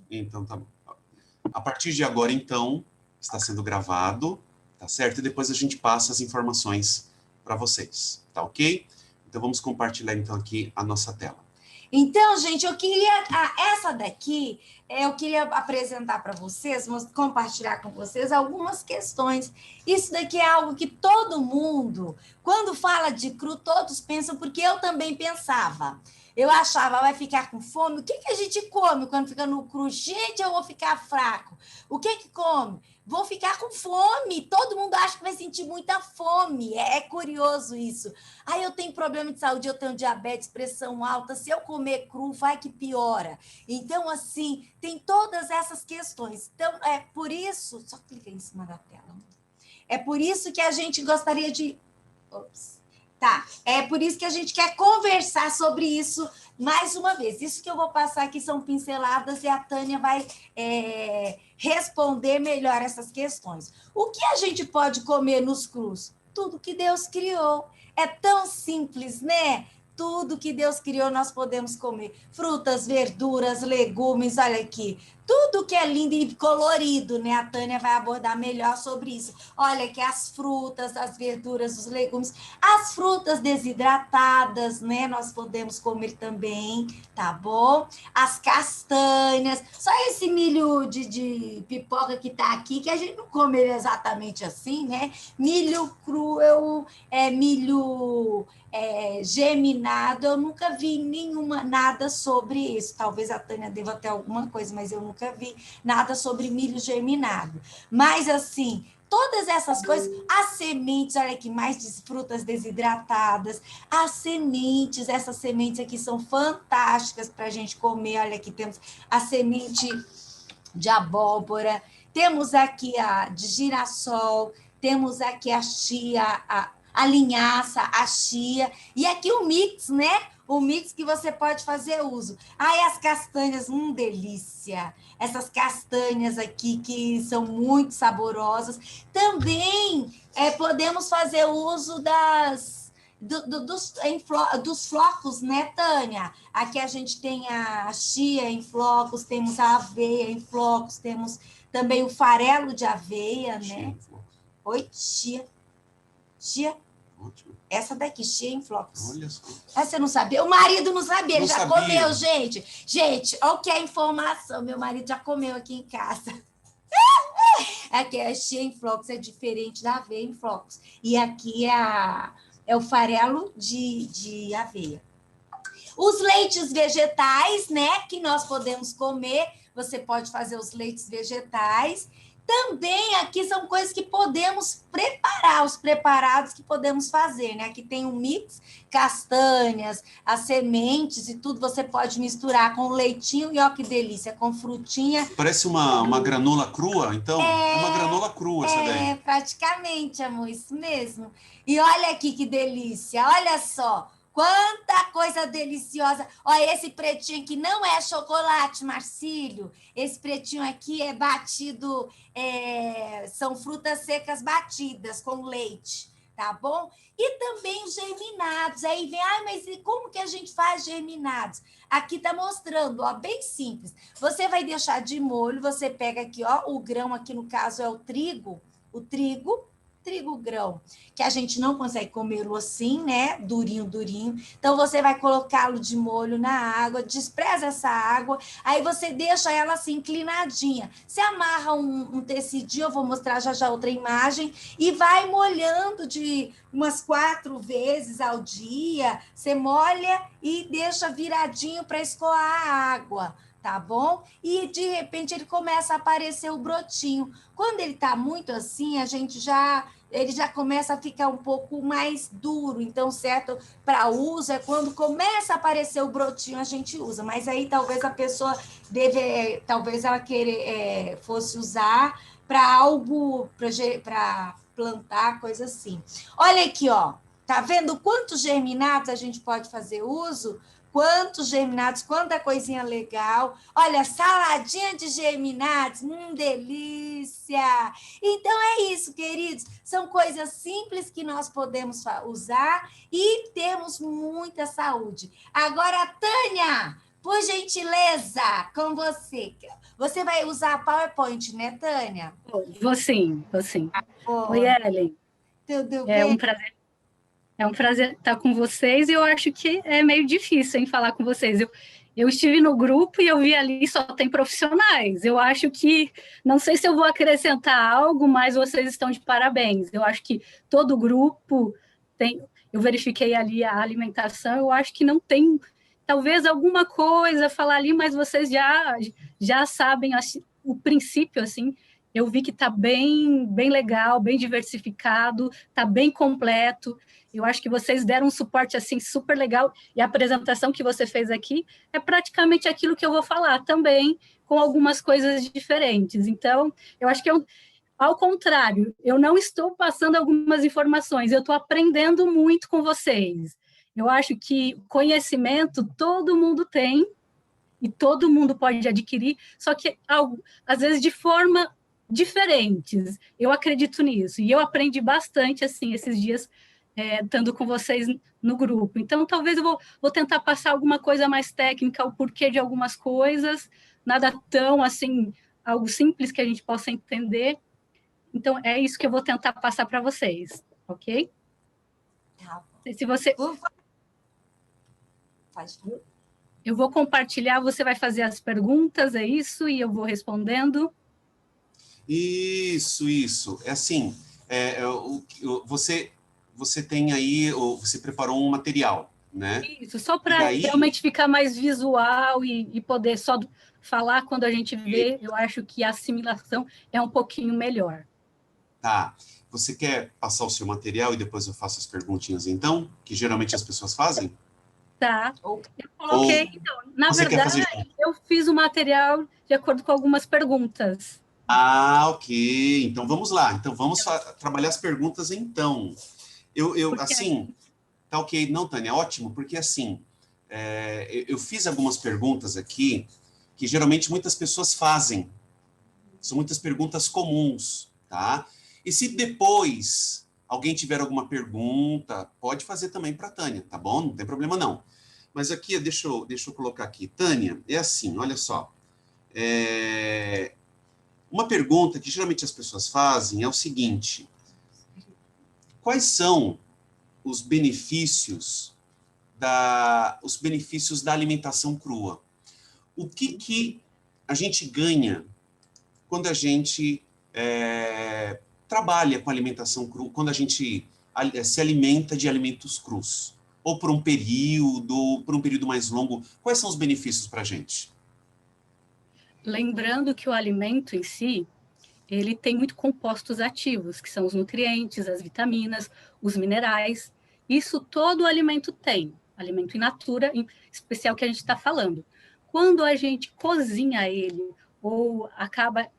Então, tá bom. A partir de agora, então, está sendo gravado, tá certo? E depois a gente passa as informações para vocês, tá ok? Então, vamos compartilhar, então, aqui a nossa tela. Então, gente, eu queria... essa daqui, eu queria apresentar para vocês, compartilhar com vocês algumas questões. Isso daqui é algo que todo mundo, quando fala de cru, todos pensam, porque eu também pensava. Eu achava, vai ficar com fome? O que a gente come quando fica no cru? Gente, eu vou ficar fraco. O que come? Vou ficar com fome. Todo mundo acha que vai sentir muita fome. É curioso isso. Aí eu tenho problema de saúde, eu tenho diabetes, pressão alta. Se eu comer cru, vai que piora. Então, assim, tem todas essas questões. Então, é por isso... Só clica em cima da tela. É por isso que a gente gostaria de... Ops. Tá, é por isso que a gente quer conversar sobre isso mais uma vez. Isso que eu vou passar aqui são pinceladas e a Tânia vai responder melhor essas questões. O que a gente pode comer nos crus? Tudo que Deus criou. É tão simples, né? Tudo que Deus criou nós podemos comer. Frutas, verduras, legumes, olha aqui. Tudo que é lindo e colorido, né? A Tânia vai abordar melhor sobre isso. Olha aqui as frutas, as verduras, os legumes. As frutas desidratadas, né? Nós podemos comer também, tá bom? As castanhas. Só esse milho de pipoca que tá aqui, que a gente não come ele exatamente assim, né? Milho cru, milho... geminado, eu nunca vi nada sobre isso. Talvez a Tânia deva ter alguma coisa, mas eu nunca vi nada sobre milho germinado. Mas, assim, todas essas coisas, as sementes, olha aqui, mais de frutas desidratadas, as sementes, essas sementes aqui são fantásticas para a gente comer. Olha aqui, temos a semente de abóbora, temos aqui a de girassol, temos aqui a chia, a linhaça, a chia, e aqui o mix, né? O mix que você pode fazer uso. Ai, as castanhas, delícia! Essas castanhas aqui que são muito saborosas. Também podemos fazer uso dos flocos, né, Tânia? Aqui a gente tem a chia em flocos, temos a aveia em flocos, temos também o farelo de aveia, né? Oi, chia. Chia. Ótimo. Essa daqui, chia em flocos. Olha só. Você não sabia? O marido não sabia, ele já sabia. comeu, gente. Gente, olha o que é informação. Meu marido já comeu aqui em casa. Aqui a chia em flocos é diferente da aveia em flocos. E aqui é o farelo de aveia. Os leites vegetais, né, que nós podemos comer, você pode fazer os leites vegetais. Também aqui são coisas que podemos preparar, os preparados que podemos fazer, né? Aqui tem um mix, castanhas, as sementes e tudo, você pode misturar com leitinho e ó que delícia, com frutinha. Parece uma granola crua, então? É uma granola crua essa daí. É, praticamente, amor, isso mesmo. E olha aqui que delícia, olha só. Quanta coisa deliciosa. Olha, esse pretinho aqui não é chocolate, Marcílio. Esse pretinho aqui é batido, são frutas secas batidas com leite, tá bom? E também os germinados. Aí vem, mas e como que a gente faz germinados? Aqui tá mostrando, ó, bem simples. Você vai deixar de molho, você pega aqui, ó, o grão aqui no caso é o trigo grão, que a gente não consegue comê-lo assim, né? Durinho. Então, você vai colocá-lo de molho na água, despreza essa água, aí você deixa ela assim, inclinadinha. Você amarra um tecidinho, eu vou mostrar já outra imagem, e vai molhando de umas 4 vezes ao dia. Você molha e deixa viradinho para escoar a água. Tá bom? E, de repente, ele começa a aparecer o brotinho. Quando ele tá muito assim, ele já começa a ficar um pouco mais duro. Então, certo, para uso, é quando começa a aparecer o brotinho, a gente usa. Mas aí, talvez a pessoa talvez ela fosse usar para algo, para plantar, coisa assim. Olha aqui, ó. Tá vendo quantos germinados a gente pode fazer uso? Quantos germinados, quanta coisinha legal. Olha, saladinha de germinados, delícia. Então, é isso, queridos. São coisas simples que nós podemos usar e temos muita saúde. Agora, Tânia, Por gentileza, com você. Você vai usar PowerPoint, né, Tânia? Vou sim, vou sim. Oh, Oi, Ellen. tudo É bem? um prazer estar com vocês e eu acho que é meio difícil em falar com vocês. Eu estive no grupo e eu vi ali só tem profissionais. Eu acho que, não sei se eu vou acrescentar algo, mas vocês estão de parabéns. Eu acho que todo grupo tem. Eu verifiquei ali a alimentação, eu acho que não tem, talvez alguma coisa a falar ali, mas vocês já sabem assim, o princípio, assim. Eu vi que está bem legal, bem diversificado, está bem completo. Eu acho que vocês deram um suporte assim super legal e a apresentação que você fez aqui é praticamente aquilo que eu vou falar também, com algumas coisas diferentes. Então, eu acho que ao contrário, eu não estou passando algumas informações, eu estou aprendendo muito com vocês. Eu acho que conhecimento todo mundo tem e todo mundo pode adquirir, só que às vezes de forma diferentes. Eu acredito nisso e eu aprendi bastante assim esses dias estando com vocês no grupo. Então, talvez eu vou tentar passar alguma coisa mais técnica, o porquê de algumas coisas, nada tão assim, algo simples que a gente possa entender. Então, é isso que eu vou tentar passar para vocês, ok? Tá. Se você... Faz. Eu vou compartilhar, você vai fazer as perguntas, é isso? E eu vou respondendo? Isso. É assim, você tem aí, você preparou um material, né? Isso, só E para daí, realmente ficar mais visual e poder só falar quando a gente vê, eu acho que a assimilação é um pouquinho melhor. tá, você quer passar o seu material e depois eu faço as perguntinhas então, que geralmente as pessoas fazem? Tá. Ou Eu coloquei, Ou então, na você quer verdade, fazer... eu fiz o material de acordo com algumas perguntas. Ah, ok. Então vamos lá. Então vamos trabalhar as perguntas então. Porque Assim, tá ok. Não, Tânia, ótimo, porque assim, eu fiz algumas perguntas aqui que geralmente muitas pessoas fazem. São muitas perguntas comuns, tá? E se depois alguém tiver alguma pergunta, pode fazer também para a Tânia, tá bom? Não tem problema não. Mas aqui, deixa eu colocar aqui. Tânia, é assim, olha só. Uma pergunta que geralmente as pessoas fazem é o seguinte: quais são os os benefícios da alimentação crua? O que a gente ganha quando a gente trabalha com alimentação crua, quando a gente se alimenta de alimentos crus? Ou por um período mais longo, quais são os benefícios para a gente? lembrando que o alimento em si, ele tem muito compostos ativos, que são os nutrientes, as vitaminas, os minerais. Isso todo alimento tem, alimento in natura, em especial que a gente está falando. Quando a gente cozinha ele ou acaba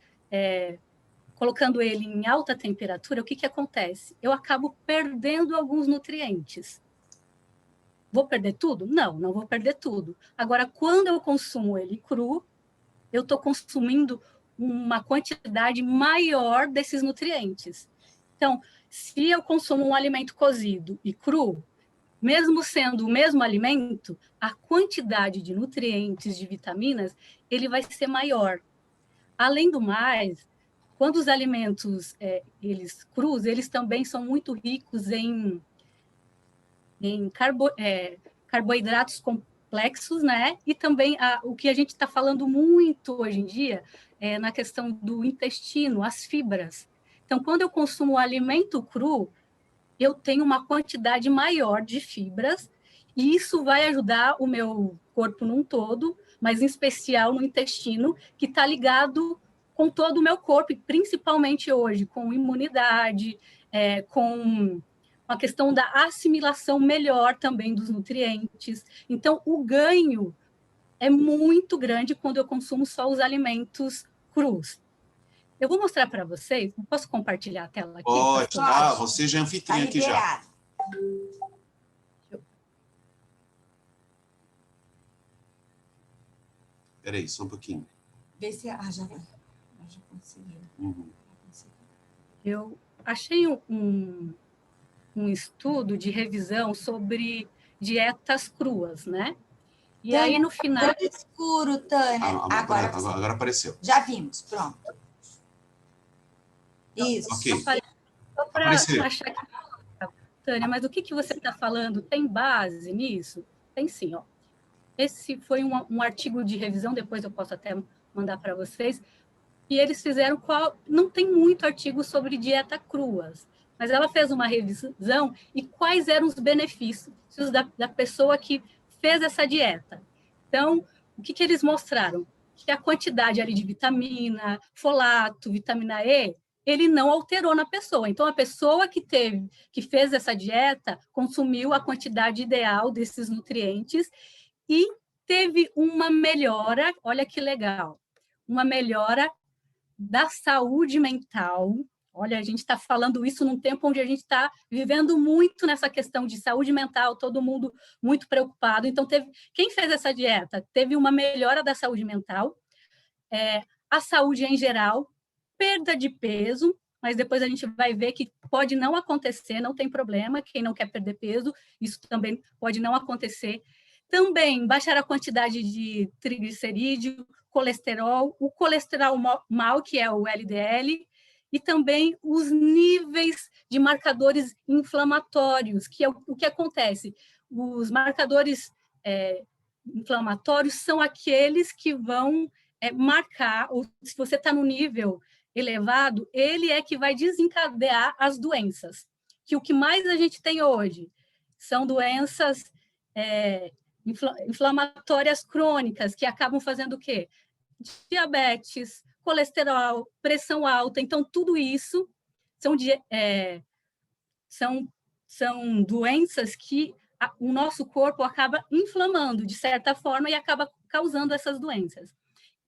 colocando ele em alta temperatura, o que acontece? Eu acabo perdendo alguns nutrientes. Vou perder tudo? Não vou perder tudo. Agora, quando eu consumo ele cru, eu estou consumindo uma quantidade maior desses nutrientes. Então, se eu consumo um alimento cozido e cru, mesmo sendo o mesmo alimento, a quantidade de nutrientes, de vitaminas, ele vai ser maior. Além do mais, quando os alimentos eles crus, eles também são muito ricos em carboidratos complexos, né? E também o que a gente está falando muito hoje em dia é na questão do intestino, as fibras. Então, quando eu consumo alimento cru, eu tenho uma quantidade maior de fibras e isso vai ajudar o meu corpo num todo, mas em especial no intestino, que está ligado com todo o meu corpo, e principalmente hoje, com imunidade, com a questão da assimilação melhor também dos nutrientes. Então, o ganho é muito grande quando eu consumo só os alimentos crus. Eu vou mostrar para vocês, posso compartilhar a tela aqui? Pode, tá? Você já é anfitriã tá aqui já. Peraí, só um pouquinho. Vê se... já vai. Já consegui. Uhum. Eu achei um estudo de revisão sobre dietas cruas, né? E aí, no final... Muito escuro, Tânia. Agora apareceu. Já vimos, pronto. Isso. Ok. Só para achar que... Tânia, mas o que você está falando tem base nisso? Tem sim, ó. Esse foi um artigo de revisão, depois eu posso até mandar para vocês, e eles fizeram não tem muito artigo sobre dieta cruas, mas ela fez uma revisão e quais eram os benefícios da pessoa que fez essa dieta. Então, o que eles mostraram? Que a quantidade ali de vitamina, folato, vitamina E, ele não alterou na pessoa. Então, a pessoa que fez essa dieta consumiu a quantidade ideal desses nutrientes e teve uma melhora, olha que legal, uma melhora da saúde mental. Olha, a gente está falando isso num tempo onde a gente está vivendo muito nessa questão de saúde mental, todo mundo muito preocupado. Então, quem fez essa dieta teve uma melhora da saúde mental, a saúde em geral, perda de peso, mas depois a gente vai ver que pode não acontecer, não tem problema, quem não quer perder peso, isso também pode não acontecer. Também baixar a quantidade de triglicerídeo, colesterol, o colesterol mau, que é o LDL, e também os níveis de marcadores inflamatórios, que é o que acontece. Os marcadores inflamatórios são aqueles que vão marcar, ou se você está no nível elevado, ele é que vai desencadear as doenças. Que o que mais a gente tem hoje são doenças inflamatórias crônicas, que acabam fazendo o quê? Diabetes, colesterol, pressão alta. Então, tudo isso são doenças que o nosso corpo acaba inflamando, de certa forma, e acaba causando essas doenças.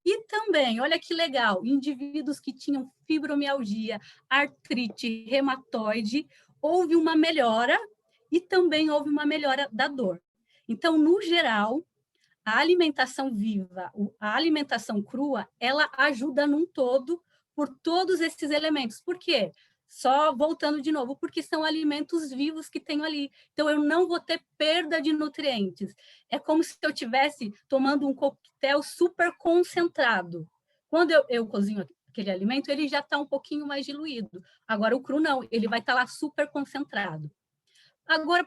E também, olha que legal, indivíduos que tinham fibromialgia, artrite, reumatoide, houve uma melhora e também houve uma melhora da dor. Então, no geral, a alimentação viva, a alimentação crua, ela ajuda num todo por todos esses elementos. Por quê? Só voltando de novo, porque são alimentos vivos que tenho ali. Então, eu não vou ter perda de nutrientes. É como se eu estivesse tomando um coquetel super concentrado. Quando eu cozinho aquele alimento, ele já está um pouquinho mais diluído. Agora, o cru não, ele vai estar lá super concentrado. Agora,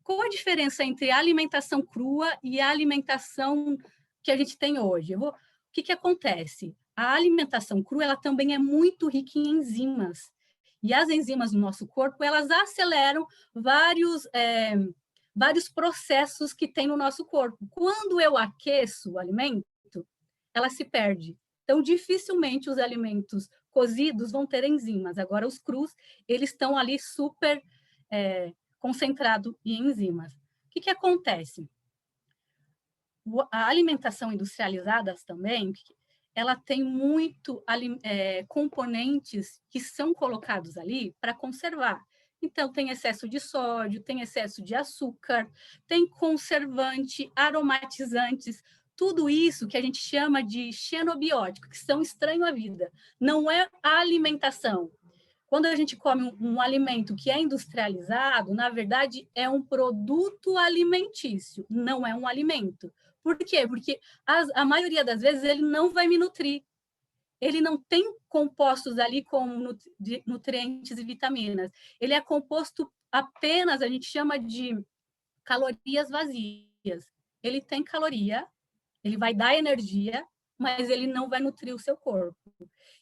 qual a diferença entre a alimentação crua e a alimentação que a gente tem hoje? O que acontece? A alimentação crua, ela também é muito rica em enzimas. E as enzimas do nosso corpo, elas aceleram vários processos que tem no nosso corpo. Quando eu aqueço o alimento, ela se perde. Então, dificilmente os alimentos cozidos vão ter enzimas. Agora, os crus, eles estão ali super concentrados em enzimas. O que acontece? A alimentação industrializada também, ela tem muito componentes que são colocados ali para conservar. Então, tem excesso de sódio, tem excesso de açúcar, tem conservante, aromatizantes, tudo isso que a gente chama de xenobiótico, que são estranhos à vida. Não é a alimentação. Quando a gente come um alimento que é industrializado, na verdade, é um produto alimentício, não é um alimento. Por quê? Porque a maioria das vezes ele não vai me nutrir. Ele não tem compostos ali como nutrientes e vitaminas. Ele é composto apenas, a gente chama de calorias vazias. Ele tem caloria, ele vai dar energia, mas ele não vai nutrir o seu corpo.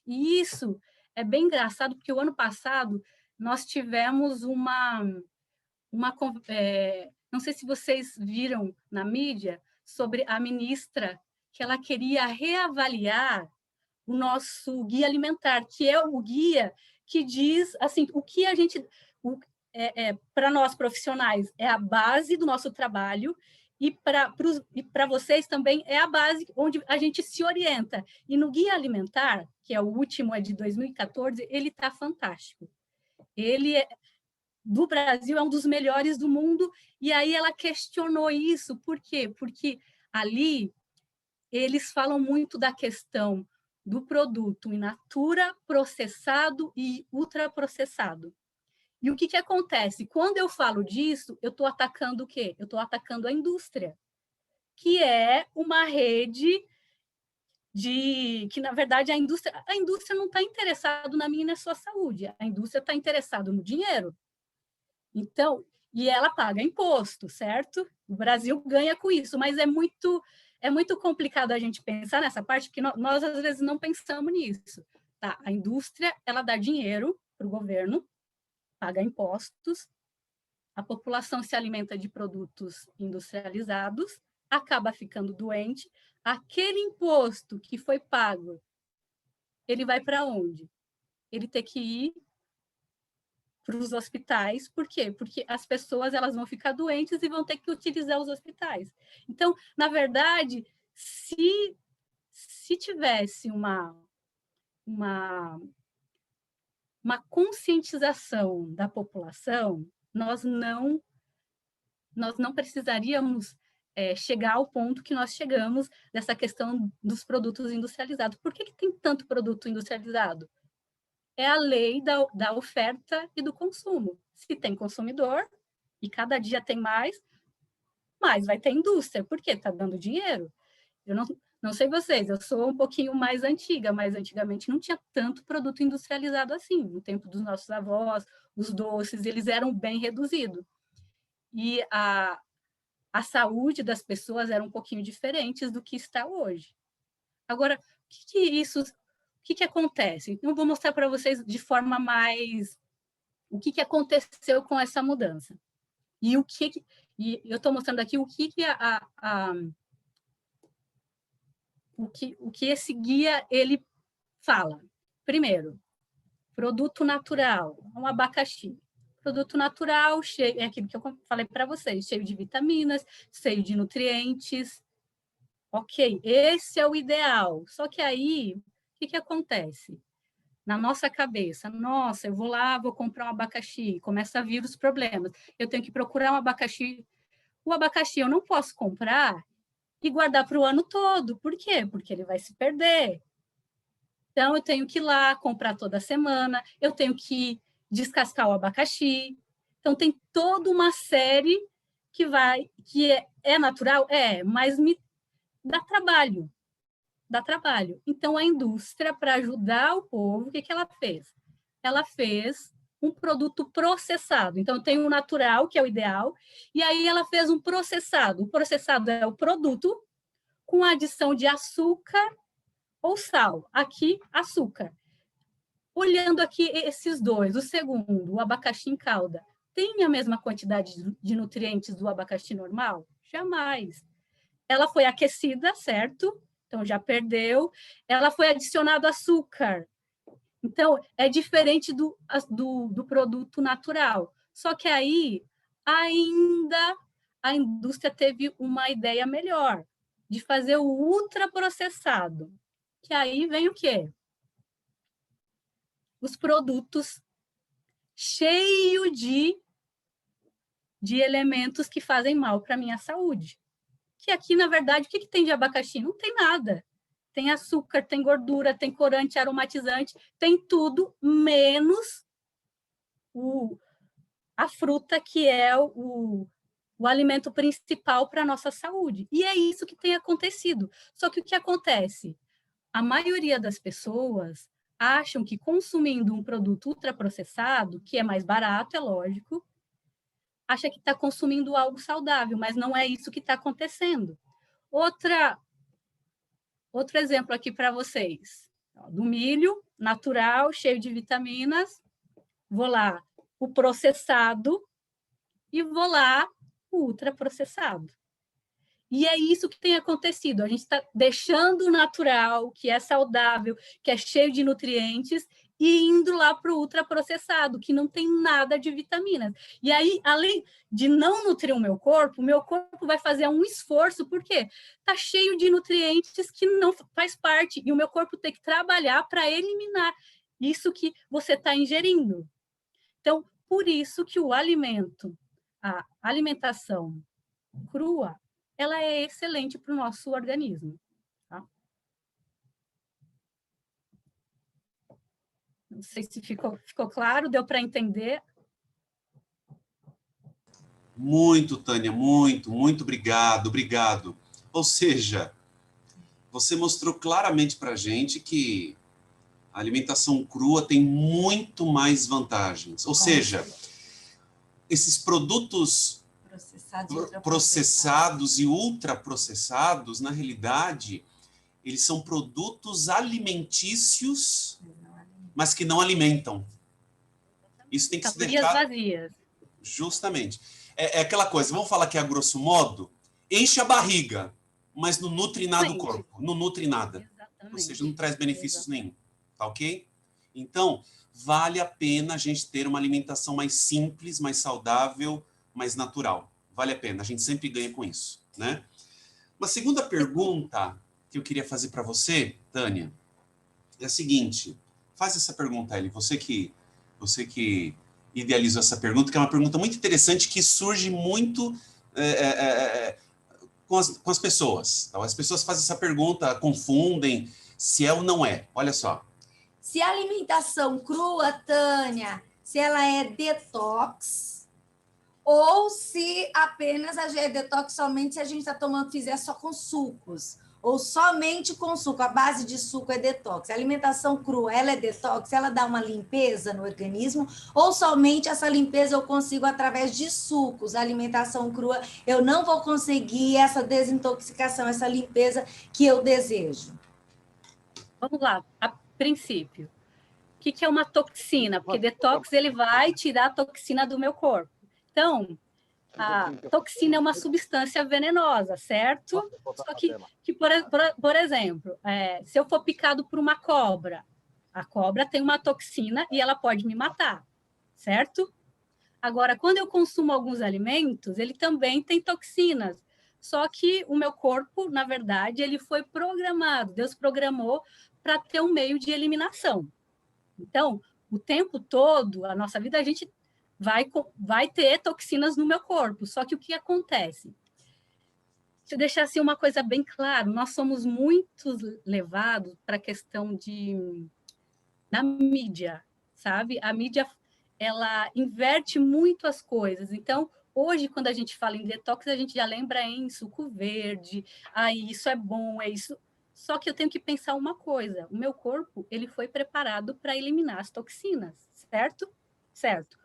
E isso é bem engraçado, porque o ano passado nós tivemos não sei se vocês viram na mídia, sobre a ministra, que ela queria reavaliar o nosso guia alimentar, que é o guia que diz assim, o que a gente... para nós profissionais, é a base do nosso trabalho, e para vocês também é a base onde a gente se orienta. E no Guia Alimentar, que é o último, é de 2014, ele está fantástico. Ele do Brasil, é um dos melhores do mundo, e aí ela questionou isso. Por quê? Porque ali eles falam muito da questão do produto in natura, processado e ultraprocessado. E o que acontece? Quando eu falo disso, eu estou atacando o quê? Eu estou atacando a indústria. que é uma rede que, na verdade, a indústria não está interessada na minha e na sua saúde, a indústria está interessada no dinheiro. Então, e ela paga imposto, certo? O Brasil ganha com isso, mas é muito complicado a gente pensar nessa parte, porque nós às vezes não pensamos nisso. Tá? A indústria, ela dá dinheiro para o governo, paga impostos, a população se alimenta de produtos industrializados, acaba ficando doente, aquele imposto que foi pago, ele vai para onde? Ele tem que ir para os hospitais. Por quê? Porque as pessoas elas vão ficar doentes e vão ter que utilizar os hospitais. Então, na verdade, se tivesse uma conscientização da população, nós não precisaríamos chegar ao ponto que nós chegamos dessa questão dos produtos industrializados. Por que tem tanto produto industrializado? É a lei da oferta e do consumo. Se tem consumidor, e cada dia tem mais vai ter indústria. Por quê? Está dando dinheiro. Eu não sei vocês, eu sou um pouquinho mais antiga, mas antigamente não tinha tanto produto industrializado assim. No tempo dos nossos avós, os doces, eles eram bem reduzidos. E a saúde das pessoas era um pouquinho diferente do que está hoje. Agora, o que acontece? Então, eu vou mostrar para vocês de forma mais o que aconteceu com essa mudança. E eu estou mostrando aqui o que esse guia ele fala. Primeiro, produto natural, um abacaxi. Produto natural, cheio, é aquilo que eu falei para vocês, cheio de vitaminas, cheio de nutrientes. Ok, esse é o ideal. Só que aí, o que acontece? Na nossa cabeça, nossa, eu vou lá, vou comprar um abacaxi, começa a vir os problemas. Eu tenho que procurar um abacaxi. O abacaxi eu não posso comprar e guardar para o ano todo. Por quê? Porque ele vai se perder. Então, eu tenho que ir lá, comprar toda semana, eu tenho que descascar o abacaxi. Então, tem toda uma série que é natural? É, mas me dá trabalho. Dá trabalho. Então, a indústria, para ajudar o povo, o que ela fez? Ela fez um produto processado. Então, tem o natural, que é o ideal, e aí ela fez um processado. O processado é o produto com adição de açúcar ou sal. Aqui, açúcar. Olhando aqui esses dois, o segundo, o abacaxi em calda, tem a mesma quantidade de nutrientes do abacaxi normal? Jamais. Ela foi aquecida, certo? Então, já perdeu. Ela foi adicionado açúcar. Então, é diferente do produto natural. Só que aí, ainda, a indústria teve uma ideia melhor, de fazer o ultraprocessado. Que aí vem o quê? Os produtos cheios de elementos que fazem mal para a minha saúde. Que aqui, na verdade, o que tem de abacaxi? Não tem nada. Tem açúcar, tem gordura, tem corante, aromatizante, tem tudo, menos a fruta, que é o alimento principal para a nossa saúde. E é isso que tem acontecido. Só que o que acontece? A maioria das pessoas acham que consumindo um produto ultraprocessado, que é mais barato, é lógico, acha que está consumindo algo saudável, mas não é isso que está acontecendo. Outro exemplo aqui para vocês. Do milho natural, cheio de vitaminas. Vou lá, o processado, e vou lá, o ultraprocessado. E é isso que tem acontecido. A gente está deixando o natural, que é saudável, que é cheio de nutrientes, e indo lá para o ultraprocessado, que não tem nada de vitaminas. E aí, além de não nutrir o meu corpo vai fazer um esforço, porque está cheio de nutrientes que não faz parte, e o meu corpo tem que trabalhar para eliminar isso que você está ingerindo. Então, por isso que a alimentação crua, ela é excelente para o nosso organismo. Tá? Não sei se ficou claro, deu para entender? Muito, Tânia, muito obrigado. Ou seja, você mostrou claramente para a gente que a alimentação crua tem muito mais vantagens. Ou seja, esses produtos processados e ultraprocessados, na realidade, eles são produtos alimentícios, mas que não alimentam. Isso tem que se deixar... vazias. Justamente. É aquela coisa, vamos falar que a grosso modo, enche a barriga, mas não nutre nada do corpo, não nutre nada. Exatamente. Ou seja, não traz benefícios nenhum. Tá ok? Então, vale a pena a gente ter uma alimentação mais simples, mais saudável, mais natural. Vale a pena, a gente sempre ganha com isso, né? Uma segunda pergunta que eu queria fazer para você, Tânia, é a seguinte. Faz essa pergunta, Eli, você que idealizou essa pergunta, que é uma pergunta muito interessante que surge muito com as pessoas. Então, as pessoas fazem essa pergunta, confundem se é ou não é. Olha só. Se a alimentação crua, Tânia, se ela é detox ou se apenas a gente é detox somente se a gente está tomando, fizer só com sucos. Ou somente com suco, a base de suco é detox. A alimentação crua, ela é detox, ela dá uma limpeza no organismo, ou somente essa limpeza eu consigo através de sucos. A alimentação crua, eu não vou conseguir essa desintoxicação, essa limpeza que eu desejo. Vamos lá, a princípio. O que é uma toxina? Porque detox, ele vai tirar a toxina do meu corpo. Então, a toxina é uma substância venenosa, certo? Só que por exemplo, se eu for picado por uma cobra, a cobra tem uma toxina e ela pode me matar, certo? Agora, quando eu consumo alguns alimentos, ele também tem toxinas. Só que o meu corpo, na verdade, ele foi programado, Deus programou para ter um meio de eliminação. Então, o tempo todo, a nossa vida, a gente vai ter toxinas no meu corpo. Só que o que acontece? Deixa eu deixar assim uma coisa bem clara, nós somos muito levados para a questão da mídia, sabe? A mídia, ela inverte muito as coisas. Então, hoje, quando a gente fala em detox, a gente já lembra em suco verde, isso é bom, é isso. Só que eu tenho que pensar uma coisa, o meu corpo, ele foi preparado para eliminar as toxinas, certo? Certo.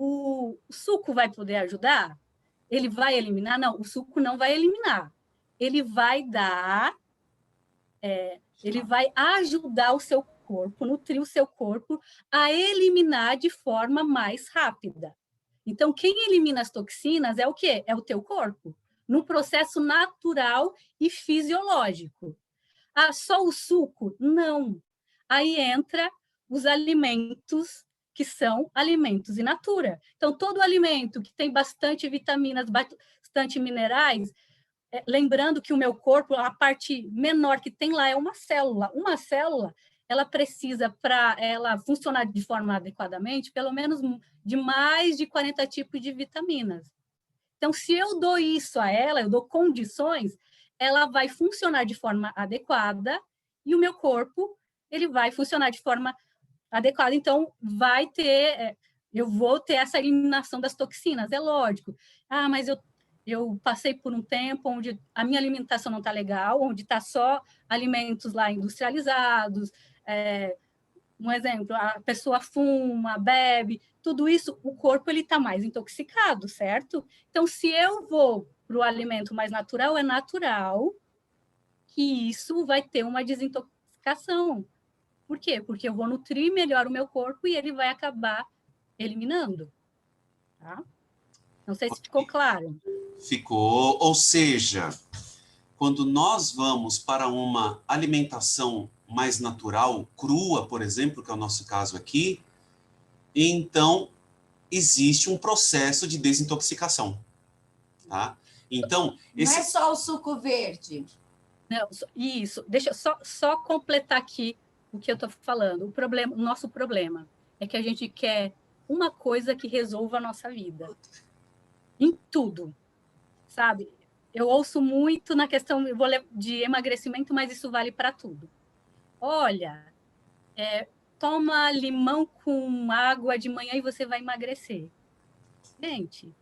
O suco vai poder ajudar? Ele vai eliminar? Não, o suco não vai eliminar. Ele vai ele vai ajudar o seu corpo, nutrir o seu corpo a eliminar de forma mais rápida. Então, quem elimina as toxinas é o quê? É o teu corpo, num processo natural e fisiológico. Só o suco? Não. Aí entra os alimentos que são alimentos in natura. Então, todo alimento que tem bastante vitaminas, bastante minerais, lembrando que o meu corpo, a parte menor que tem lá é uma célula. Uma célula, ela precisa, para ela funcionar de forma adequadamente, pelo menos de mais de 40 tipos de vitaminas. Então, se eu dou isso a ela, eu dou condições, ela vai funcionar de forma adequada e o meu corpo, ele vai funcionar de forma adequada. Então, eu vou ter essa eliminação das toxinas, é lógico. Mas eu passei por um tempo onde a minha alimentação não está legal, onde está só alimentos lá industrializados, um exemplo, a pessoa fuma, bebe, tudo isso, o corpo ele está mais intoxicado, certo? Então, se eu vou para o alimento mais natural, é natural que isso vai ter uma desintoxicação. Por quê? Porque eu vou nutrir melhor o meu corpo e ele vai acabar eliminando. Tá? Não sei se ficou claro. Ficou. Ou seja, quando nós vamos para uma alimentação mais natural, crua, por exemplo, que é o nosso caso aqui, então existe um processo de desintoxicação. Tá? Então, não é só o suco verde. Não, isso. Deixa eu só completar aqui o que eu estou falando. O nosso problema é que a gente quer uma coisa que resolva a nossa vida. Em tudo, sabe? Eu ouço muito na questão de emagrecimento, mas isso vale para tudo. Olha, toma limão com água de manhã e você vai emagrecer. Gente,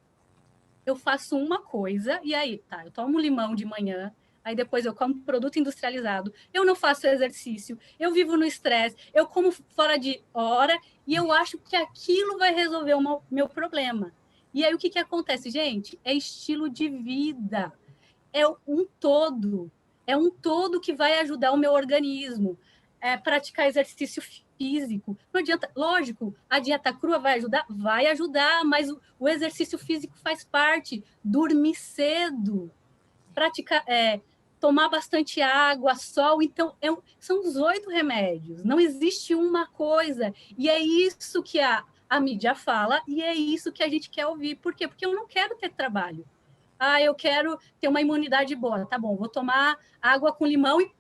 eu faço uma coisa, e aí, tá, eu tomo limão de manhã, aí depois eu como produto industrializado, eu não faço exercício, eu vivo no estresse, eu como fora de hora, e eu acho que aquilo vai resolver o meu problema. E aí o que acontece, gente? É estilo de vida, é um todo que vai ajudar o meu organismo. Praticar exercício físico. Não adianta, lógico, a dieta crua vai ajudar? Vai ajudar, mas o exercício físico faz parte. Dormir cedo, praticar, tomar bastante água, sol. Então, são os 8 remédios. Não existe uma coisa. E é isso que a mídia fala e é isso que a gente quer ouvir. Por quê? Porque eu não quero ter trabalho. Eu quero ter uma imunidade boa. Tá bom, vou tomar água com limão e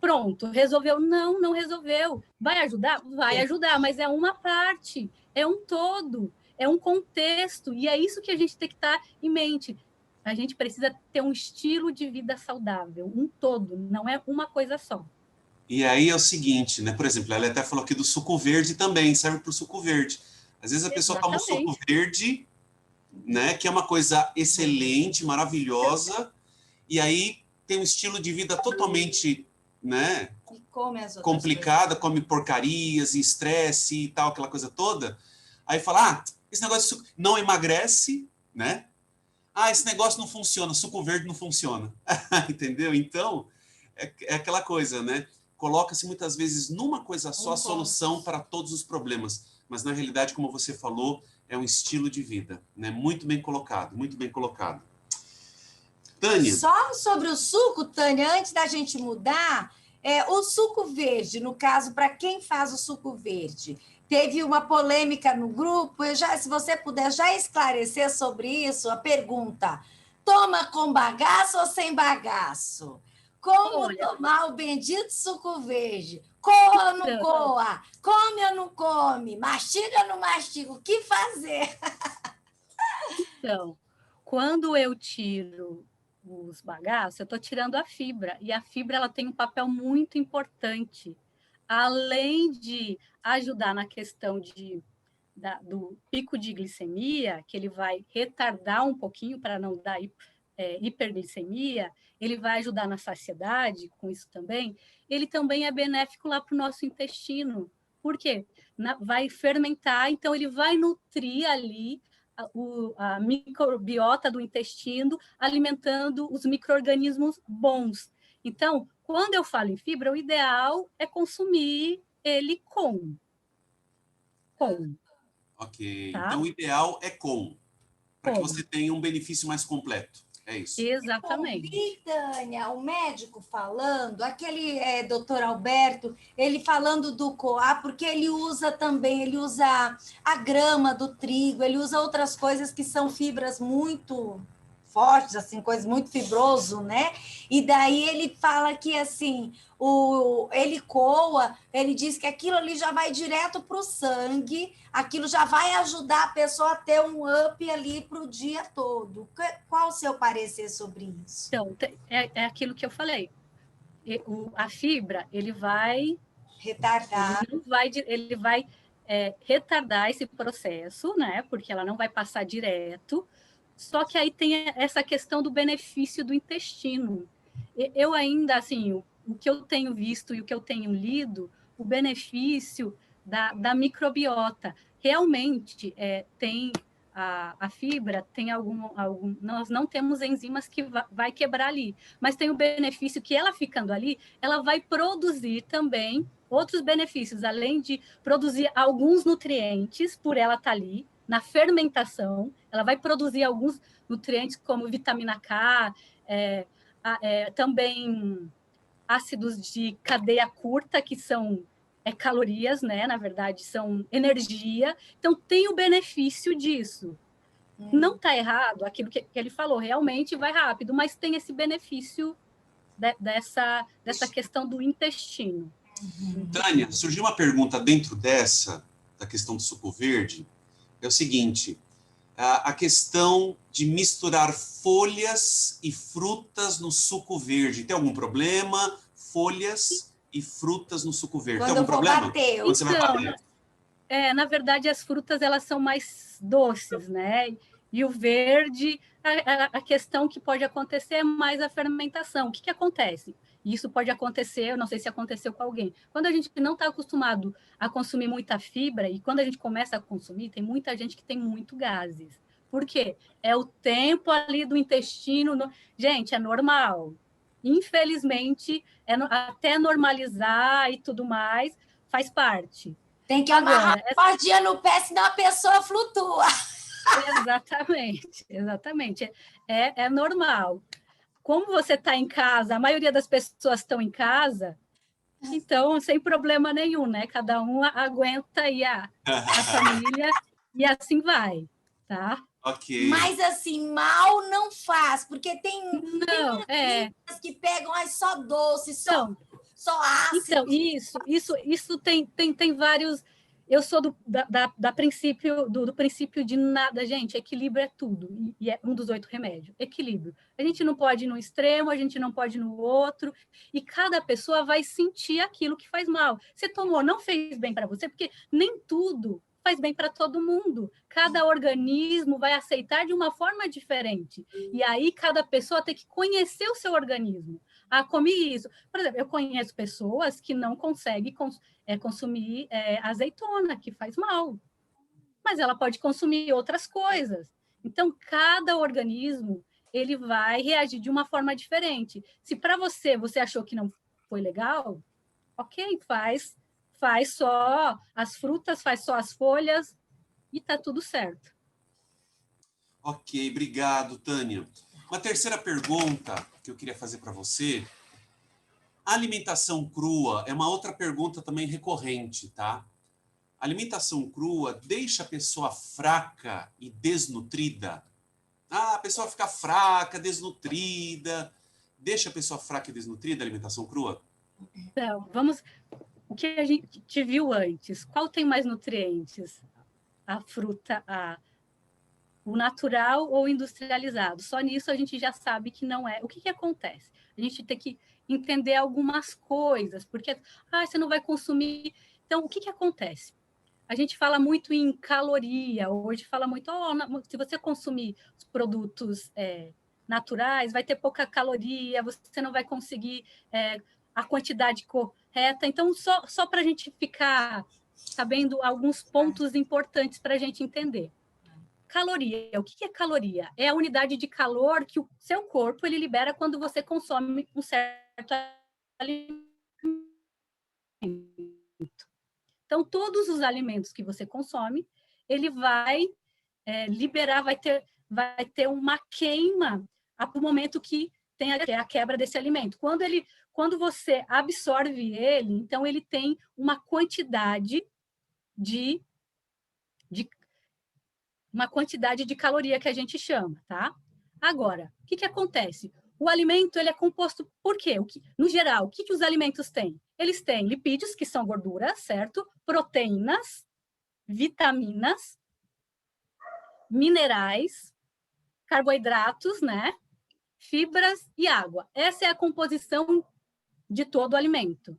pronto, resolveu? Não, não resolveu. Vai ajudar? Vai ajudar, mas é uma parte, é um todo, é um contexto, e é isso que a gente tem que estar em mente. A gente precisa ter um estilo de vida saudável, um todo, não é uma coisa só. E aí é o seguinte, né? Por exemplo, ela até falou aqui do suco verde também, serve para o suco verde. Às vezes a pessoa toma um suco verde, né? Que é uma coisa excelente, maravilhosa, e aí tem um estilo de vida totalmente, né, complicada, come porcarias e estresse e tal, aquela coisa toda. Aí fala, esse negócio de suco não emagrece, né? Esse negócio não funciona, suco verde não funciona. Entendeu? Então, é aquela coisa, né? Coloca-se muitas vezes numa coisa só a solução para todos os problemas. Mas, na realidade, como você falou, é um estilo de vida, né? Muito bem colocado, muito bem colocado. Tânia. Só sobre o suco, Tânia, antes da gente mudar, o suco verde, no caso, para quem faz o suco verde, teve uma polêmica no grupo, se você puder já esclarecer sobre isso, a pergunta, toma com bagaço ou sem bagaço? Como tomar o bendito suco verde? Coa ou não coa? Come ou não come? Mastiga ou não mastiga? O que fazer? Então, quando eu tiro os bagaços, eu estou tirando a fibra, e a fibra ela tem um papel muito importante, além de ajudar na questão do pico de glicemia, que ele vai retardar um pouquinho para não dar hiperglicemia, ele vai ajudar na saciedade com isso também, ele também é benéfico lá para o nosso intestino. Por quê? Vai fermentar, então ele vai nutrir ali a microbiota do intestino, alimentando os micro-organismos bons. Então, quando eu falo em fibra, o ideal é consumir ele com. Ok. Tá? Então, o ideal é para que você tenha um benefício mais completo. É isso. Exatamente. Eu ouvi, Tânia, o médico falando, aquele doutor Alberto, ele falando do coá, porque ele usa a grama do trigo, ele usa outras coisas que são fibras muito fortes, assim, coisas muito fibroso, né? E daí ele fala que, assim, ele coa, ele diz que aquilo ali já vai direto para o sangue, aquilo já vai ajudar a pessoa a ter um up ali para o dia todo. Qual o seu parecer sobre isso? Então, é aquilo que eu falei. A fibra, ele vai... Retardar. Ele vai retardar esse processo, né? Porque ela não vai passar direto. Só que aí tem essa questão do benefício do intestino. Eu ainda, assim, o que eu tenho visto e o que eu tenho lido, o benefício da microbiota. Realmente, tem a fibra, tem nós não temos enzimas que vai quebrar ali, mas tem o benefício que ela ficando ali, ela vai produzir também outros benefícios, além de produzir alguns nutrientes por ela estar ali, na fermentação, ela vai produzir alguns nutrientes como vitamina K, também ácidos de cadeia curta, que são calorias, né? Na verdade, são energia. Então, tem o benefício disso. Não está errado aquilo que ele falou, realmente vai rápido, mas tem esse benefício dessa questão do intestino. Tânia, surgiu uma pergunta dentro da questão do suco verde, é o seguinte, a questão de misturar folhas e frutas no suco verde, tem algum problema? Folhas e frutas no suco verde, tem algum problema? Quando você vai bater? Na verdade, as frutas, elas são mais doces, né? E o verde, a questão que pode acontecer é mais a fermentação. O que acontece? Isso pode acontecer, eu não sei se aconteceu com alguém. Quando a gente não está acostumado a consumir muita fibra, e quando a gente começa a consumir, tem muita gente que tem muito gases. Por quê? É o tempo ali do intestino. Gente, é normal. Infelizmente, até normalizar e tudo mais, faz parte. Tem que amarrar a cordinha no pé, senão a pessoa flutua. Exatamente, exatamente. É normal. Como você está em casa, a maioria das pessoas estão em casa, então, sem problema nenhum, né? Cada um aguenta aí a família e assim vai, tá? Ok. Mas, assim, mal não faz, porque tem umas que pegam só doce, só ácido. Então, isso tem vários... Eu sou do princípio de nada, gente. Equilíbrio é tudo. E é um dos 8 remédios. Equilíbrio. A gente não pode ir no extremo, a gente não pode ir no outro. E cada pessoa vai sentir aquilo que faz mal. Você tomou, não fez bem para você, porque nem tudo faz bem para todo mundo. Cada organismo vai aceitar de uma forma diferente. E aí, cada pessoa tem que conhecer o seu organismo. Ah, comi isso. Por exemplo, eu conheço pessoas que não conseguem consumir azeitona, que faz mal. Mas ela pode consumir outras coisas. Então, cada organismo ele vai reagir de uma forma diferente. Se para você achou que não foi legal, ok, faz só as frutas, faz só as folhas e tá tudo certo. Ok, obrigado, Tânia. Uma terceira pergunta que eu queria fazer para você. A alimentação crua é uma outra pergunta também recorrente, tá? A alimentação crua deixa a pessoa fraca e desnutrida? Ah, a pessoa fica fraca, desnutrida. Deixa a pessoa fraca e desnutrida a alimentação crua? Então, o que a gente viu antes? Qual tem mais nutrientes? A fruta, o natural ou industrializado? Só nisso a gente já sabe que não é. O que acontece? A gente tem que entender algumas coisas, porque você não vai consumir. Então, o que acontece? A gente fala muito em caloria, hoje fala muito, se você consumir os produtos naturais, vai ter pouca caloria, você não vai conseguir a quantidade correta. Então, só para a gente ficar sabendo alguns pontos importantes para a gente entender. Caloria, o que é caloria? É a unidade de calor que o seu corpo ele libera quando você consome um certo alimento. Então, todos os alimentos que você consome, ele vai liberar, vai ter uma queima no momento que tem a quebra desse alimento. Quando você absorve ele, então ele tem uma quantidade de caloria que a gente chama, tá? Agora, o que acontece? O alimento ele é composto por quê? No geral, o que os alimentos têm? Eles têm lipídios, que são gorduras, certo? Proteínas, vitaminas, minerais, carboidratos, né? Fibras e água. Essa é a composição de todo o alimento. O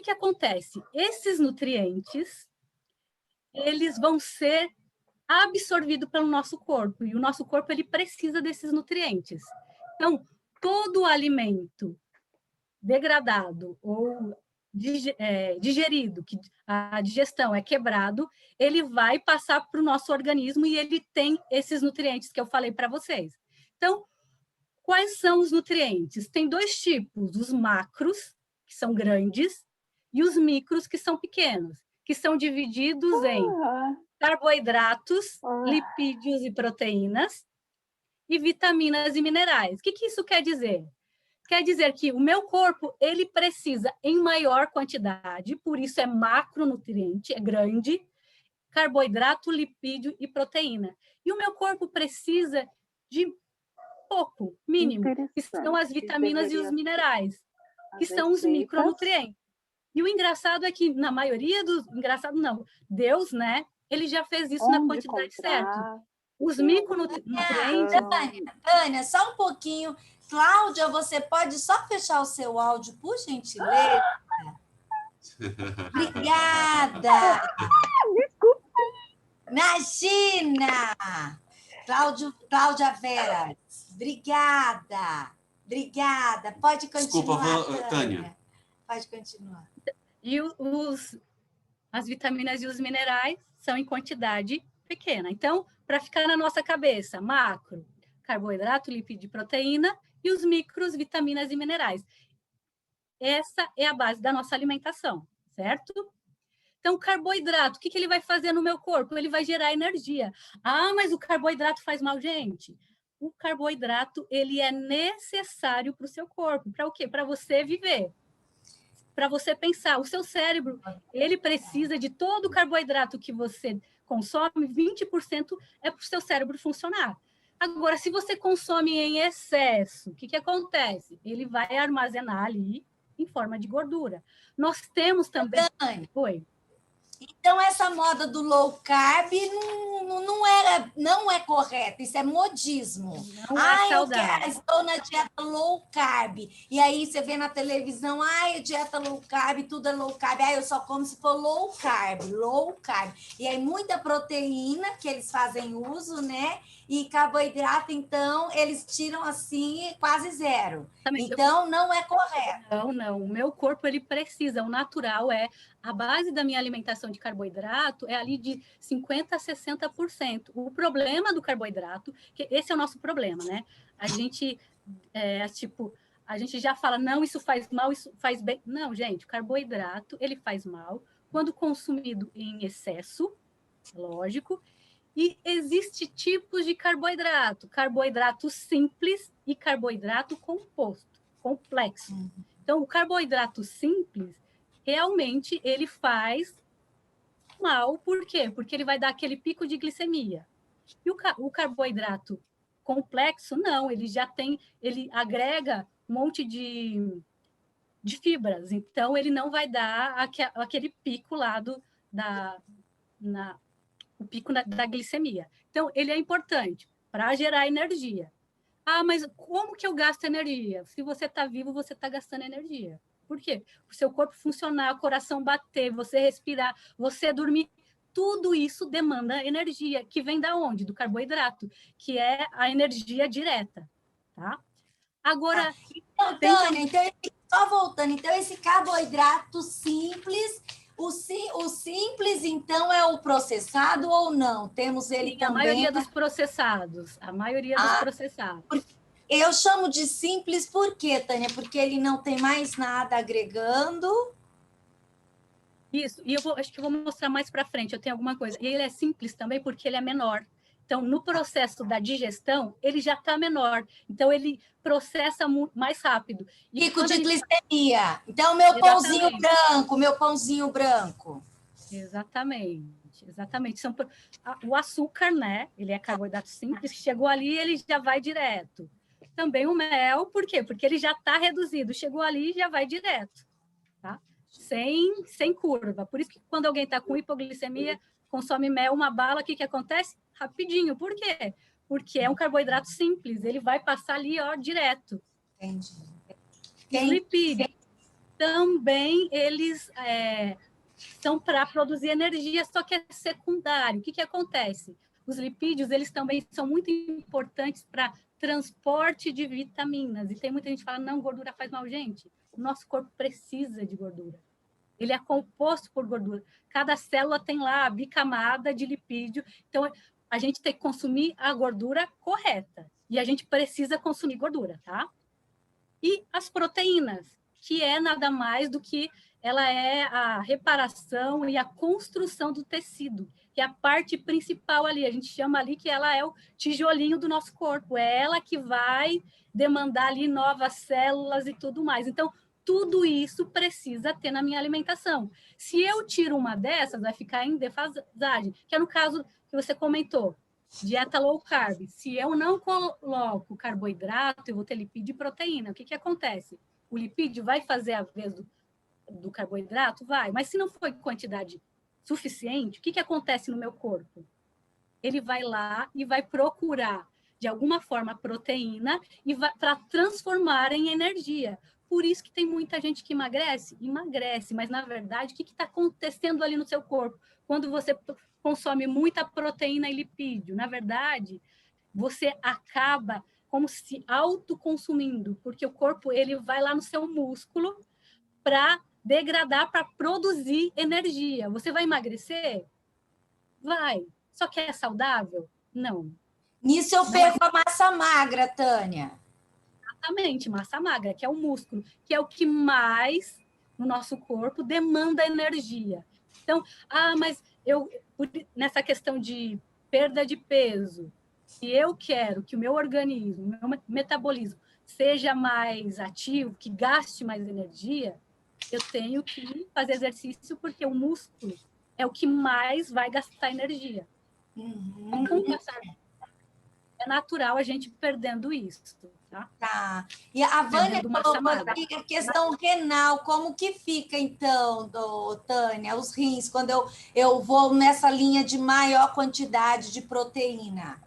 que acontece? Esses nutrientes, eles vão ser absorvido pelo nosso corpo, e o nosso corpo ele precisa desses nutrientes. Então, todo alimento degradado ou digerido, que a digestão é quebrado, ele vai passar para o nosso organismo e ele tem esses nutrientes que eu falei para vocês. Então, quais são os nutrientes? Tem 2 tipos, os macros, que são grandes, e os micros, que são pequenos, que são divididos em carboidratos, lipídios e proteínas, e vitaminas e minerais. O que isso quer dizer? Quer dizer que o meu corpo ele precisa em maior quantidade, por isso é macronutriente, é grande, carboidrato, lipídio e proteína. E o meu corpo precisa de pouco, mínimo, que são as vitaminas e os minerais, que são os micronutrientes. E o engraçado é que, na maioria dos... Engraçado não, Deus, né? Ele já fez isso na quantidade certa. Os micronutrientes... Tânia, só um pouquinho. Cláudia, você pode só fechar o seu áudio, por gentileza? Obrigada. Desculpa. Imagina! Cláudia Vera, obrigada. Obrigada. Pode continuar, Desculpa, Tânia. Pode continuar. E as vitaminas e os minerais são em quantidade pequena. Então, para ficar na nossa cabeça, macro, carboidrato, lipídio e proteína, e os micros, vitaminas e minerais. Essa é a base da nossa alimentação, certo? Então, carboidrato, o que ele vai fazer no meu corpo? Ele vai gerar energia. Ah, mas o carboidrato faz mal, gente? O carboidrato, ele é necessário para o seu corpo. Para o quê? Para você viver. Para você pensar. O seu cérebro, ele precisa de todo o carboidrato que você consome, 20% é para o seu cérebro funcionar. Agora, se você consome em excesso, o que acontece? Ele vai armazenar ali em forma de gordura. Nós temos também... Oi. Então, essa moda do low carb não é correta, isso é modismo. Não é saudável. Estou na dieta low carb. E aí você vê na televisão, dieta low carb, tudo é low carb. Eu só como se for low carb, low carb. E aí muita proteína que eles fazem uso, né? E carboidrato, então, eles tiram assim quase zero. Então, não é correto. Não. O meu corpo, ele precisa. O natural é... A base da minha alimentação de carboidrato é ali de 50% a 60%. O problema do carboidrato, que esse é o nosso problema, né? A gente, a gente já fala, não, isso faz mal, isso faz bem. Não, gente, o carboidrato, ele faz mal quando consumido em excesso, lógico. E existe tipos de carboidrato. Carboidrato simples e carboidrato composto, complexo. Então, o carboidrato simples, realmente, ele faz mal. Por quê? Porque ele vai dar aquele pico de glicemia. E o carboidrato complexo, não. Ele já tem... Ele agrega um monte de fibras. Então, ele não vai dar aquele pico lá o pico da glicemia. Então, ele é importante para gerar energia. Ah, mas como que eu gasto energia? Se você está vivo, você está gastando energia. Por quê? O seu corpo funcionar, o coração bater, você respirar, você dormir, tudo isso demanda energia, que vem da onde? Do carboidrato, que é a energia direta, tá? Agora... Então, Tânia, só voltando, então esse carboidrato simples... O simples, então, é o processado ou não? Temos ele Sim, também... a maioria dos processados. A maioria dos processados. Eu chamo de simples por quê, Tânia? Porque ele não tem mais nada agregando. Isso, e acho que eu vou mostrar mais para frente, eu tenho alguma coisa. E ele é simples também porque ele é menor. Então, no processo da digestão, ele já está menor. Então, ele processa mais rápido. Pico de glicemia. Então, meu pãozinho branco. Exatamente. O açúcar, né? Ele é carboidrato simples, chegou ali, ele já vai direto. Também o mel, por quê? Porque ele já está reduzido. Chegou ali, já vai direto. Tá? Sem curva. Por isso que quando alguém está com hipoglicemia, consome mel, uma bala, o que acontece? Rapidinho. Por quê? Porque é um carboidrato simples, ele vai passar ali, ó, direto. Entendi. Os lipídios também, eles são para produzir energia, só que é secundário. O que acontece? Os lipídios, eles também são muito importantes para transporte de vitaminas. E tem muita gente que fala, não, gordura faz mal. Gente, o nosso corpo precisa de gordura. Ele é composto por gordura. Cada célula tem lá a bicamada de lipídio. Então, a gente tem que consumir a gordura correta. E a gente precisa consumir gordura, tá? E as proteínas, que é nada mais do que ela é a reparação e a construção do tecido, que é a parte principal ali. A gente chama ali que ela é o tijolinho do nosso corpo. É ela que vai demandar ali novas células e tudo mais. Então, tudo isso precisa ter na minha alimentação. Se eu tiro uma dessas, vai ficar em defasagem, que é no caso que você comentou, dieta low carb. Se eu não coloco carboidrato, eu vou ter lipídio e proteína. O que acontece? O lipídio vai fazer a vez do carboidrato? Vai. Mas se não for quantidade suficiente, o que acontece no meu corpo? Ele vai lá e vai procurar, de alguma forma, proteína e para transformar em energia. por isso que tem muita gente que emagrece. Emagrece, mas, na verdade, o que está acontecendo ali no seu corpo? Quando você consome muita proteína e lipídio, na verdade, você acaba como se autoconsumindo, porque o corpo ele vai lá no seu músculo para degradar, para produzir energia. Você vai emagrecer? Vai. Só que é saudável? Não. Nisso eu perco a massa magra, Tânia. Exatamente, massa magra, que é o músculo, que é o que mais no nosso corpo demanda energia. Então, mas nessa questão de perda de peso, se eu quero que o meu organismo, o meu metabolismo seja mais ativo, que gaste mais energia, eu tenho que fazer exercício porque o músculo é o que mais vai gastar energia. Uhum. É natural a gente perdendo isso, tá? Tá. E a Vânia colocou aqui a questão renal, como que fica, então, Tânia, os rins, quando eu vou nessa linha de maior quantidade de proteína?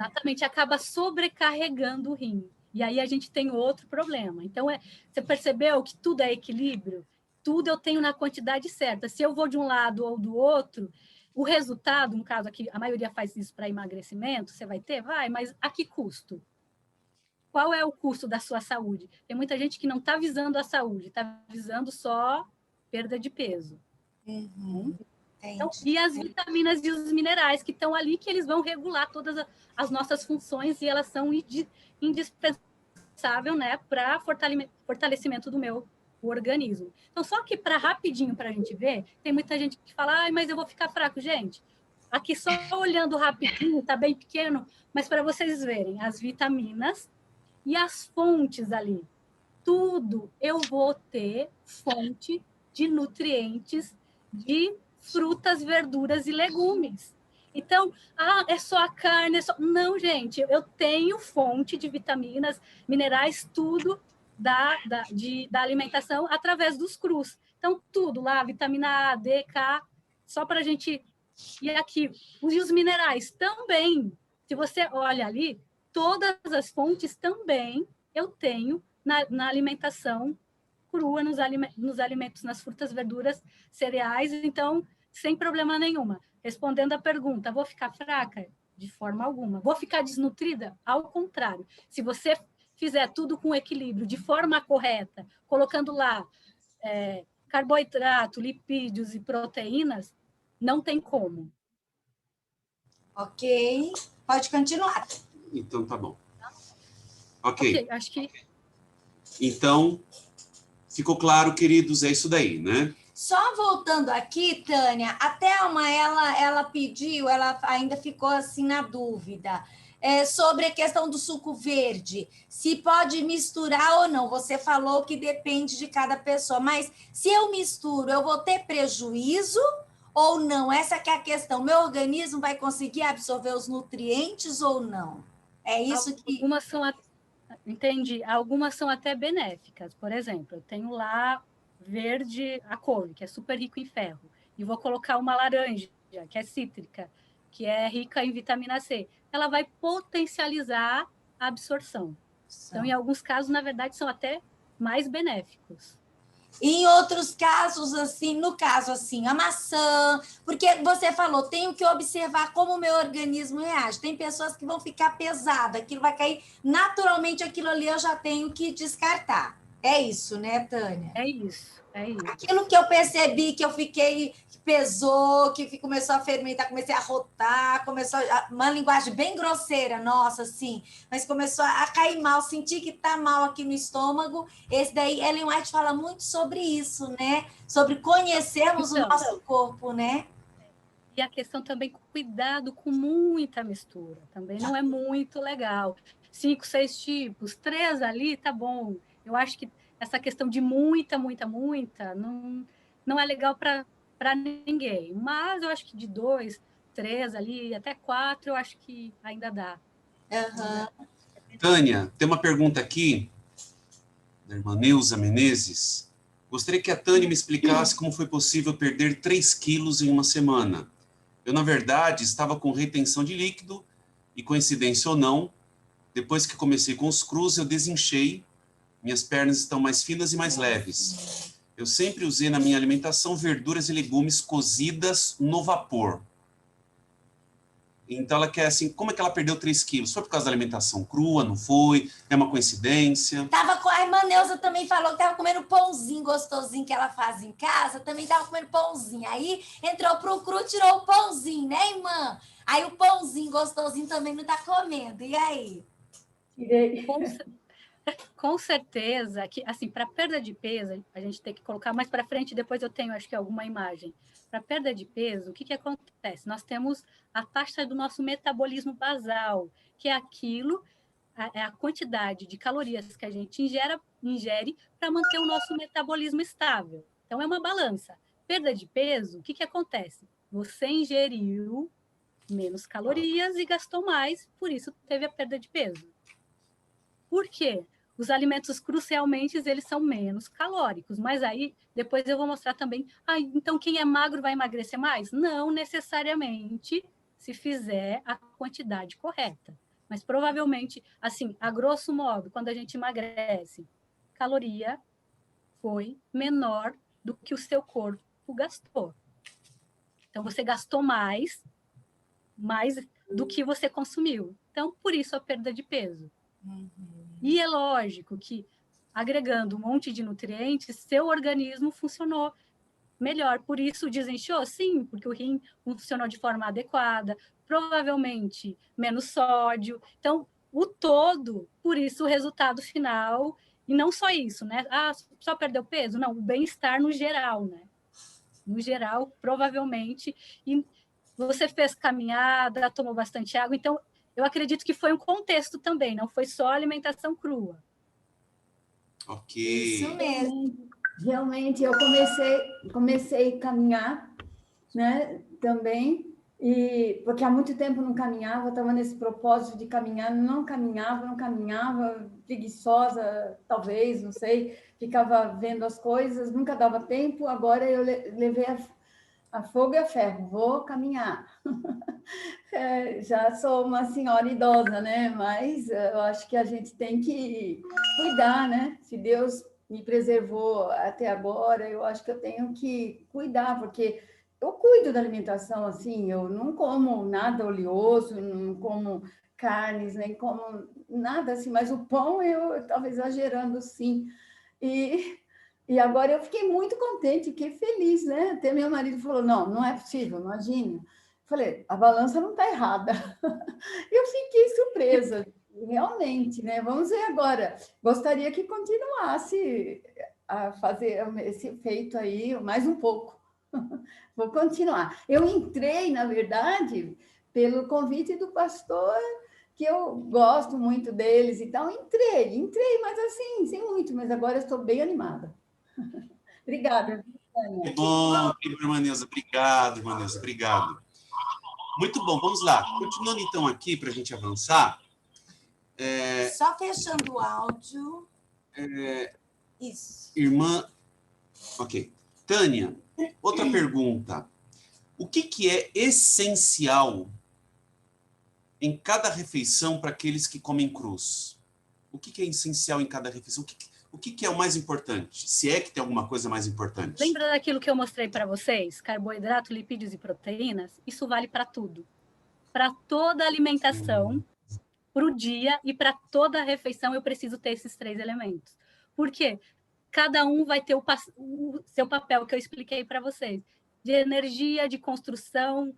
Exatamente, acaba sobrecarregando o rim. E aí a gente tem outro problema. Então, você percebeu que tudo é equilíbrio? Tudo eu tenho na quantidade certa. Se eu vou de um lado ou do outro, o resultado, no caso aqui, a maioria faz isso para emagrecimento, você vai ter? Vai, mas a que custo? Qual é o custo da sua saúde? Tem muita gente que não está visando a saúde, está visando só perda de peso. Uhum. Então, e as vitaminas e os minerais que estão ali, que eles vão regular todas as nossas funções e elas são indispensáveis, né, para fortalecimento do meu organismo. Então, só que para rapidinho, para a gente ver, tem muita gente que fala, mas eu vou ficar fraco. Gente, aqui só olhando rapidinho, está bem pequeno, mas para vocês verem, as vitaminas e as fontes ali, tudo eu vou ter fonte de nutrientes de frutas, verduras e legumes. Então, é só a carne, Não, gente, eu tenho fonte de vitaminas, minerais, tudo da alimentação através dos crus. Então, tudo lá, vitamina A, D, K, só para a gente... E aqui, os minerais também. Se você olha ali, todas as fontes também eu tenho na alimentação crua, nos alimentos, nas frutas, verduras, cereais, então, sem problema nenhuma. Respondendo a pergunta, vou ficar fraca? De forma alguma. Vou ficar desnutrida? Ao contrário. Se você fizer tudo com equilíbrio, de forma correta, colocando lá carboidrato, lipídios e proteínas, não tem como. Ok. Pode continuar. Então, tá bom. Ok. Acho que... Então, ficou claro, queridos, é isso daí, né? Só voltando aqui, Tânia, a Thelma, ela pediu, ela ainda ficou assim na dúvida, sobre a questão do suco verde, se pode misturar ou não. Você falou que depende de cada pessoa, mas se eu misturo, eu vou ter prejuízo ou não? Essa que é a questão. Meu organismo vai conseguir absorver os nutrientes ou não? É isso que... Algumas são... Entendi. Algumas são até benéficas. Por exemplo, eu tenho lá verde, a couve, que é super rico em ferro, e vou colocar uma laranja, que é cítrica, que é rica em vitamina C. Ela vai potencializar a absorção. Então, em alguns casos, na verdade, são até mais benéficos. Em outros casos, assim, no caso, assim, a maçã, porque você falou, tenho que observar como o meu organismo reage. Tem pessoas que vão ficar pesada, aquilo vai cair, naturalmente aquilo ali eu já tenho que descartar. É isso, né, Tânia? É isso, é isso. Aquilo que eu percebi, que eu fiquei, que pesou, que começou a fermentar, comecei a rotar, começou uma linguagem bem grosseira, nossa, assim, mas começou a cair mal, senti que tá mal aqui no estômago. Esse daí, Ellen White fala muito sobre isso, né? Sobre conhecermos o nosso corpo, né? E a questão também, cuidado com muita mistura, também não é muito legal. 5, 6 tipos, 3 ali, tá bom. Eu acho que essa questão de muita, não é legal para ninguém. Mas eu acho que de 2, 3 ali, até 4, eu acho que ainda dá. Uhum. Tânia, tem uma pergunta aqui, da irmã Neuza Menezes. Gostaria que a Tânia me explicasse como foi possível perder 3 quilos em uma semana. Eu, na verdade, estava com retenção de líquido e, coincidência ou não, depois que comecei com os crus, eu desinchei Minhas pernas estão mais finas e mais leves. Eu sempre usei na minha alimentação verduras e legumes cozidas no vapor. Então ela quer assim, como é que ela perdeu 3 quilos? Foi por causa da alimentação crua, não foi? É uma coincidência? A irmã Neuza também falou que tava comendo pãozinho gostosinho que ela faz em casa, também tava comendo pãozinho. Aí entrou pro cru, tirou o pãozinho, né, irmã? Aí o pãozinho gostosinho também não tá comendo. E aí? Tirei. Com certeza que, assim, para perda de peso, a gente tem que colocar mais para frente, depois eu tenho, acho que, alguma imagem. Para perda de peso, o que acontece? Nós temos a taxa do nosso metabolismo basal, que é aquilo, é a quantidade de calorias que a gente ingere para manter o nosso metabolismo estável. Então, é uma balança. Perda de peso, o que acontece? Você ingeriu menos calorias e gastou mais, por isso teve a perda de peso. Por quê? Os alimentos, crucialmente, eles são menos calóricos, mas aí depois eu vou mostrar também, então quem é magro vai emagrecer mais? Não necessariamente, se fizer a quantidade correta. Mas provavelmente, assim, a grosso modo, quando a gente emagrece, caloria foi menor do que o seu corpo gastou. Então, você gastou mais do que você consumiu. Então, por isso a perda de peso. E é lógico que, agregando um monte de nutrientes, seu organismo funcionou melhor. Por isso desinchou? Sim, porque o rim funcionou de forma adequada, provavelmente menos sódio. Então, o todo, por isso o resultado final, e não só isso, né? Só perdeu peso? Não, o bem-estar no geral, né? No geral, provavelmente. E você fez caminhada, tomou bastante água, então eu acredito que foi um contexto também, não foi só alimentação crua. Ok. Isso mesmo. Realmente, eu comecei a caminhar, né, também, porque há muito tempo não caminhava, estava nesse propósito de caminhar, não caminhava, preguiçosa, talvez, não sei, ficava vendo as coisas, nunca dava tempo, agora eu levei a fogo e a ferro, vou caminhar. Já sou uma senhora idosa, né? Mas eu acho que a gente tem que cuidar, né? Se Deus me preservou até agora, eu acho que eu tenho que cuidar, porque eu cuido da alimentação, assim, eu não como nada oleoso, não como carnes, nem como nada assim, mas o pão eu estava exagerando, sim. E agora eu fiquei muito contente, fiquei feliz, né? Até meu marido falou, não é possível, imagina. Falei, a balança não está errada. Eu fiquei surpresa, realmente, né? Vamos ver agora. Gostaria que continuasse a fazer esse feito aí mais um pouco. Vou continuar. Eu entrei, na verdade, pelo convite do pastor, que eu gosto muito deles e tal. Entrei, mas assim, sem muito, mas agora estou bem animada. Obrigada. Que bom, irmã Neuza. Obrigado, irmã Neuza. Obrigado. Muito bom, vamos lá. Continuando então aqui para a gente avançar. Só fechando o áudio. Isso. Irmã. Ok. Tânia, outra pergunta. O que é essencial em cada refeição para aqueles que comem crus? O que é essencial em cada refeição? O que é o mais importante? Se é que tem alguma coisa mais importante. Lembra daquilo que eu mostrei para vocês? Carboidrato, lipídios e proteínas? Isso vale para tudo. Para toda a alimentação, para o dia e para toda a refeição, eu preciso ter esses 3 elementos. Por quê? Cada um vai ter o seu papel que eu expliquei para vocês. De energia, de construção,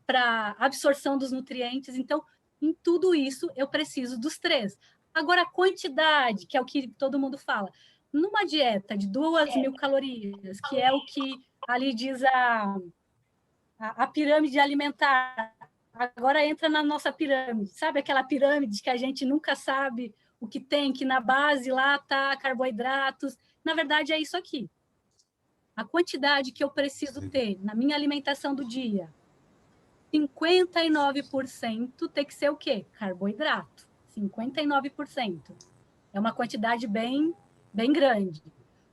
para absorção dos nutrientes. Então, em tudo isso, eu preciso dos 3. Agora, a quantidade, que é o que todo mundo fala. Numa dieta de 2.000 calorias, que é o que ali diz a pirâmide alimentar, agora entra na nossa pirâmide. Sabe aquela pirâmide que a gente nunca sabe o que tem, que na base lá está carboidratos? Na verdade, é isso aqui. A quantidade que eu preciso ter na minha alimentação do dia, 59% tem que ser o quê? Carboidrato. 59%. É uma quantidade bem grande.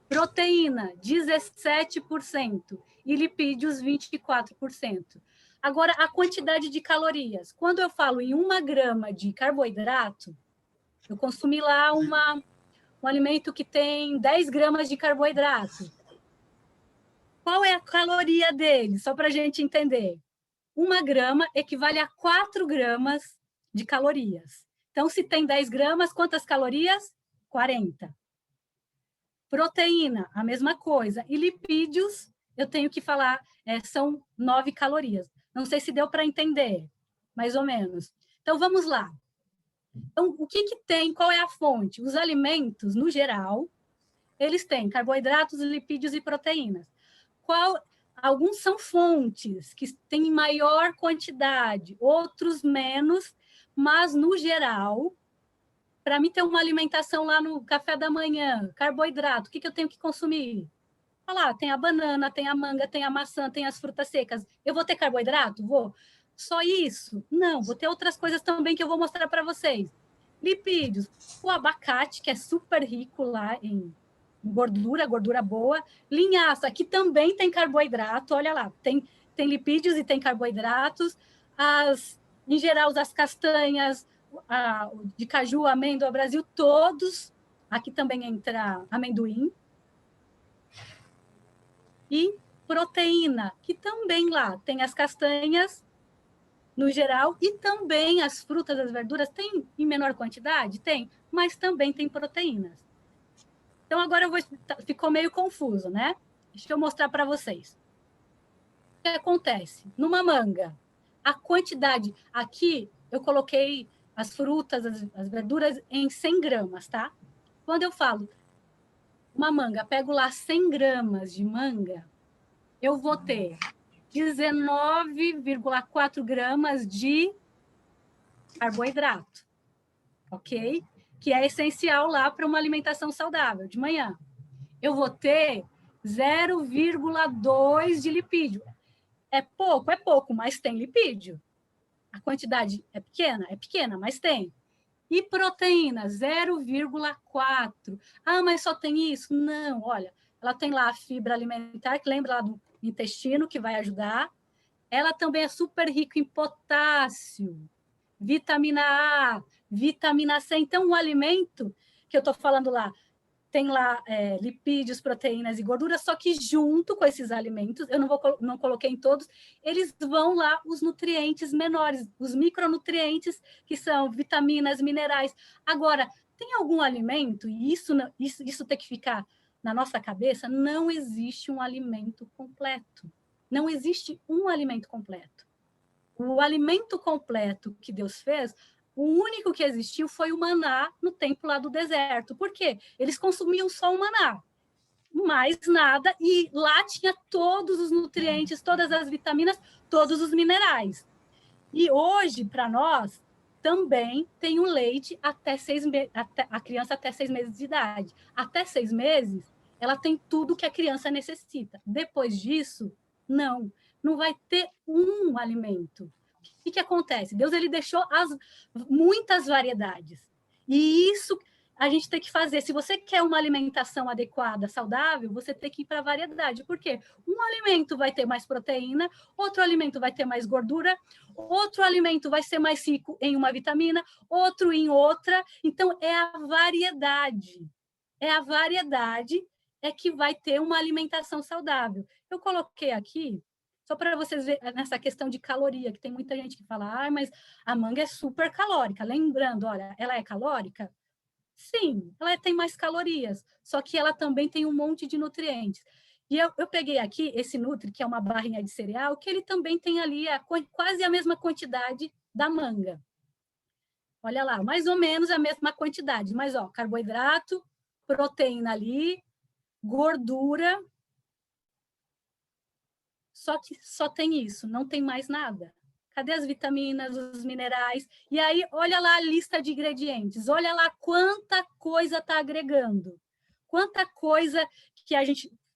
Proteína, 17%. E lipídios, 24%. Agora, a quantidade de calorias. Quando eu falo em 1 grama de carboidrato, eu consumi lá um alimento que tem 10 gramas de carboidrato. Qual é a caloria dele? Só para a gente entender. 1 grama equivale a 4 gramas de calorias. Então, se tem 10 gramas, quantas calorias? 40. Proteína, a mesma coisa. E lipídios, eu tenho que falar, são 9 calorias. Não sei se deu para entender, mais ou menos. Então, vamos lá. Então, o que tem? Qual é a fonte? Os alimentos, no geral, eles têm carboidratos, lipídios e proteínas. Alguns são fontes que têm maior quantidade, outros menos, mas, no geral, para mim ter uma alimentação lá no café da manhã, carboidrato, o que eu tenho que consumir? Olha lá, tem a banana, tem a manga, tem a maçã, tem as frutas secas. Eu vou ter carboidrato? Vou. Só isso? Não, vou ter outras coisas também que eu vou mostrar para vocês. Lipídios, o abacate, que é super rico lá em gordura boa. Linhaça, que também tem carboidrato, olha lá, tem lipídios e tem carboidratos. Em geral, as castanhas, de caju, amêndoa, Brasil, todos. Aqui também entra amendoim. E proteína, que também lá tem as castanhas, no geral, e também as frutas, as verduras, tem em menor quantidade? Tem, mas também tem proteínas. Então, agora ficou meio confuso, né? Deixa eu mostrar para vocês. O que acontece? Numa manga, a quantidade... Aqui, eu coloquei as frutas, as verduras em 100 gramas, tá? Quando eu falo uma manga, pego lá 100 gramas de manga, eu vou ter 19,4 gramas de carboidrato, ok? Que é essencial lá para uma alimentação saudável de manhã. Eu vou ter 0,2 de lipídio. É pouco, mas tem lipídio. A quantidade é pequena, mas tem. E proteína, 0,4. Ah, mas só tem isso? Não, olha, ela tem lá a fibra alimentar, que lembra lá do intestino, que vai ajudar. Ela também é super rica em potássio, vitamina A, vitamina C. Então, o alimento que eu estou falando lá, tem lá lipídios, proteínas e gorduras, só que junto com esses alimentos, eu não coloquei em todos, eles vão lá os nutrientes menores, os micronutrientes, que são vitaminas, minerais. Agora, tem algum alimento, e isso tem que ficar na nossa cabeça, não existe um alimento completo. Não existe um alimento completo. O alimento completo que Deus fez, o único que existiu foi o maná no tempo lá do deserto. Por quê? Eles consumiam só o maná, mais nada, e lá tinha todos os nutrientes, todas as vitaminas, todos os minerais. E hoje, para nós, também tem o leite até 6 meses, a criança até 6 meses de idade. Até 6 meses, ela tem tudo que a criança necessita. Depois disso, não vai ter um alimento. O que acontece? Deus ele deixou muitas variedades. E isso a gente tem que fazer. Se você quer uma alimentação adequada, saudável, você tem que ir para a variedade. Por quê? Um alimento vai ter mais proteína, outro alimento vai ter mais gordura, outro alimento vai ser mais rico em uma vitamina, outro em outra. Então, é a variedade. É a variedade que vai ter uma alimentação saudável. Eu coloquei aqui, só para vocês verem nessa questão de caloria, que tem muita gente que fala, mas a manga é super calórica. Lembrando, olha, ela é calórica? Sim, ela tem mais calorias, só que ela também tem um monte de nutrientes. E eu peguei aqui esse Nutri, que é uma barrinha de cereal, que ele também tem ali quase a mesma quantidade da manga. Olha lá, mais ou menos a mesma quantidade, mas ó, carboidrato, proteína ali, gordura, só que só tem isso, não tem mais nada. Cadê as vitaminas, os minerais? E aí, olha lá a lista de ingredientes, olha lá quanta coisa está agregando. Quanta coisa que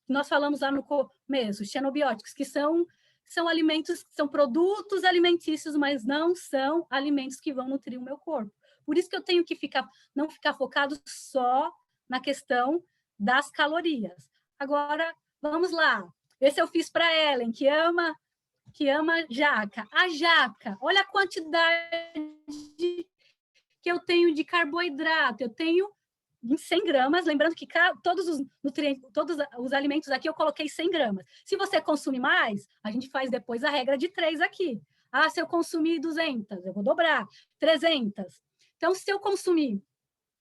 nós falamos lá no começo, xenobióticos, que são alimentos, são produtos alimentícios, mas não são alimentos que vão nutrir o meu corpo. Por isso que eu tenho que não ficar focado só na questão das calorias. Agora, vamos lá. Esse eu fiz para Ellen, que ama jaca. A jaca, olha a quantidade que eu tenho de carboidrato. Eu tenho em 100 gramas, lembrando que todos os nutrientes, todos os alimentos aqui eu coloquei 100 gramas. Se você consumir mais, a gente faz depois a regra de 3 aqui. Ah, se eu consumir 200, eu vou dobrar, 300. Então, se eu consumir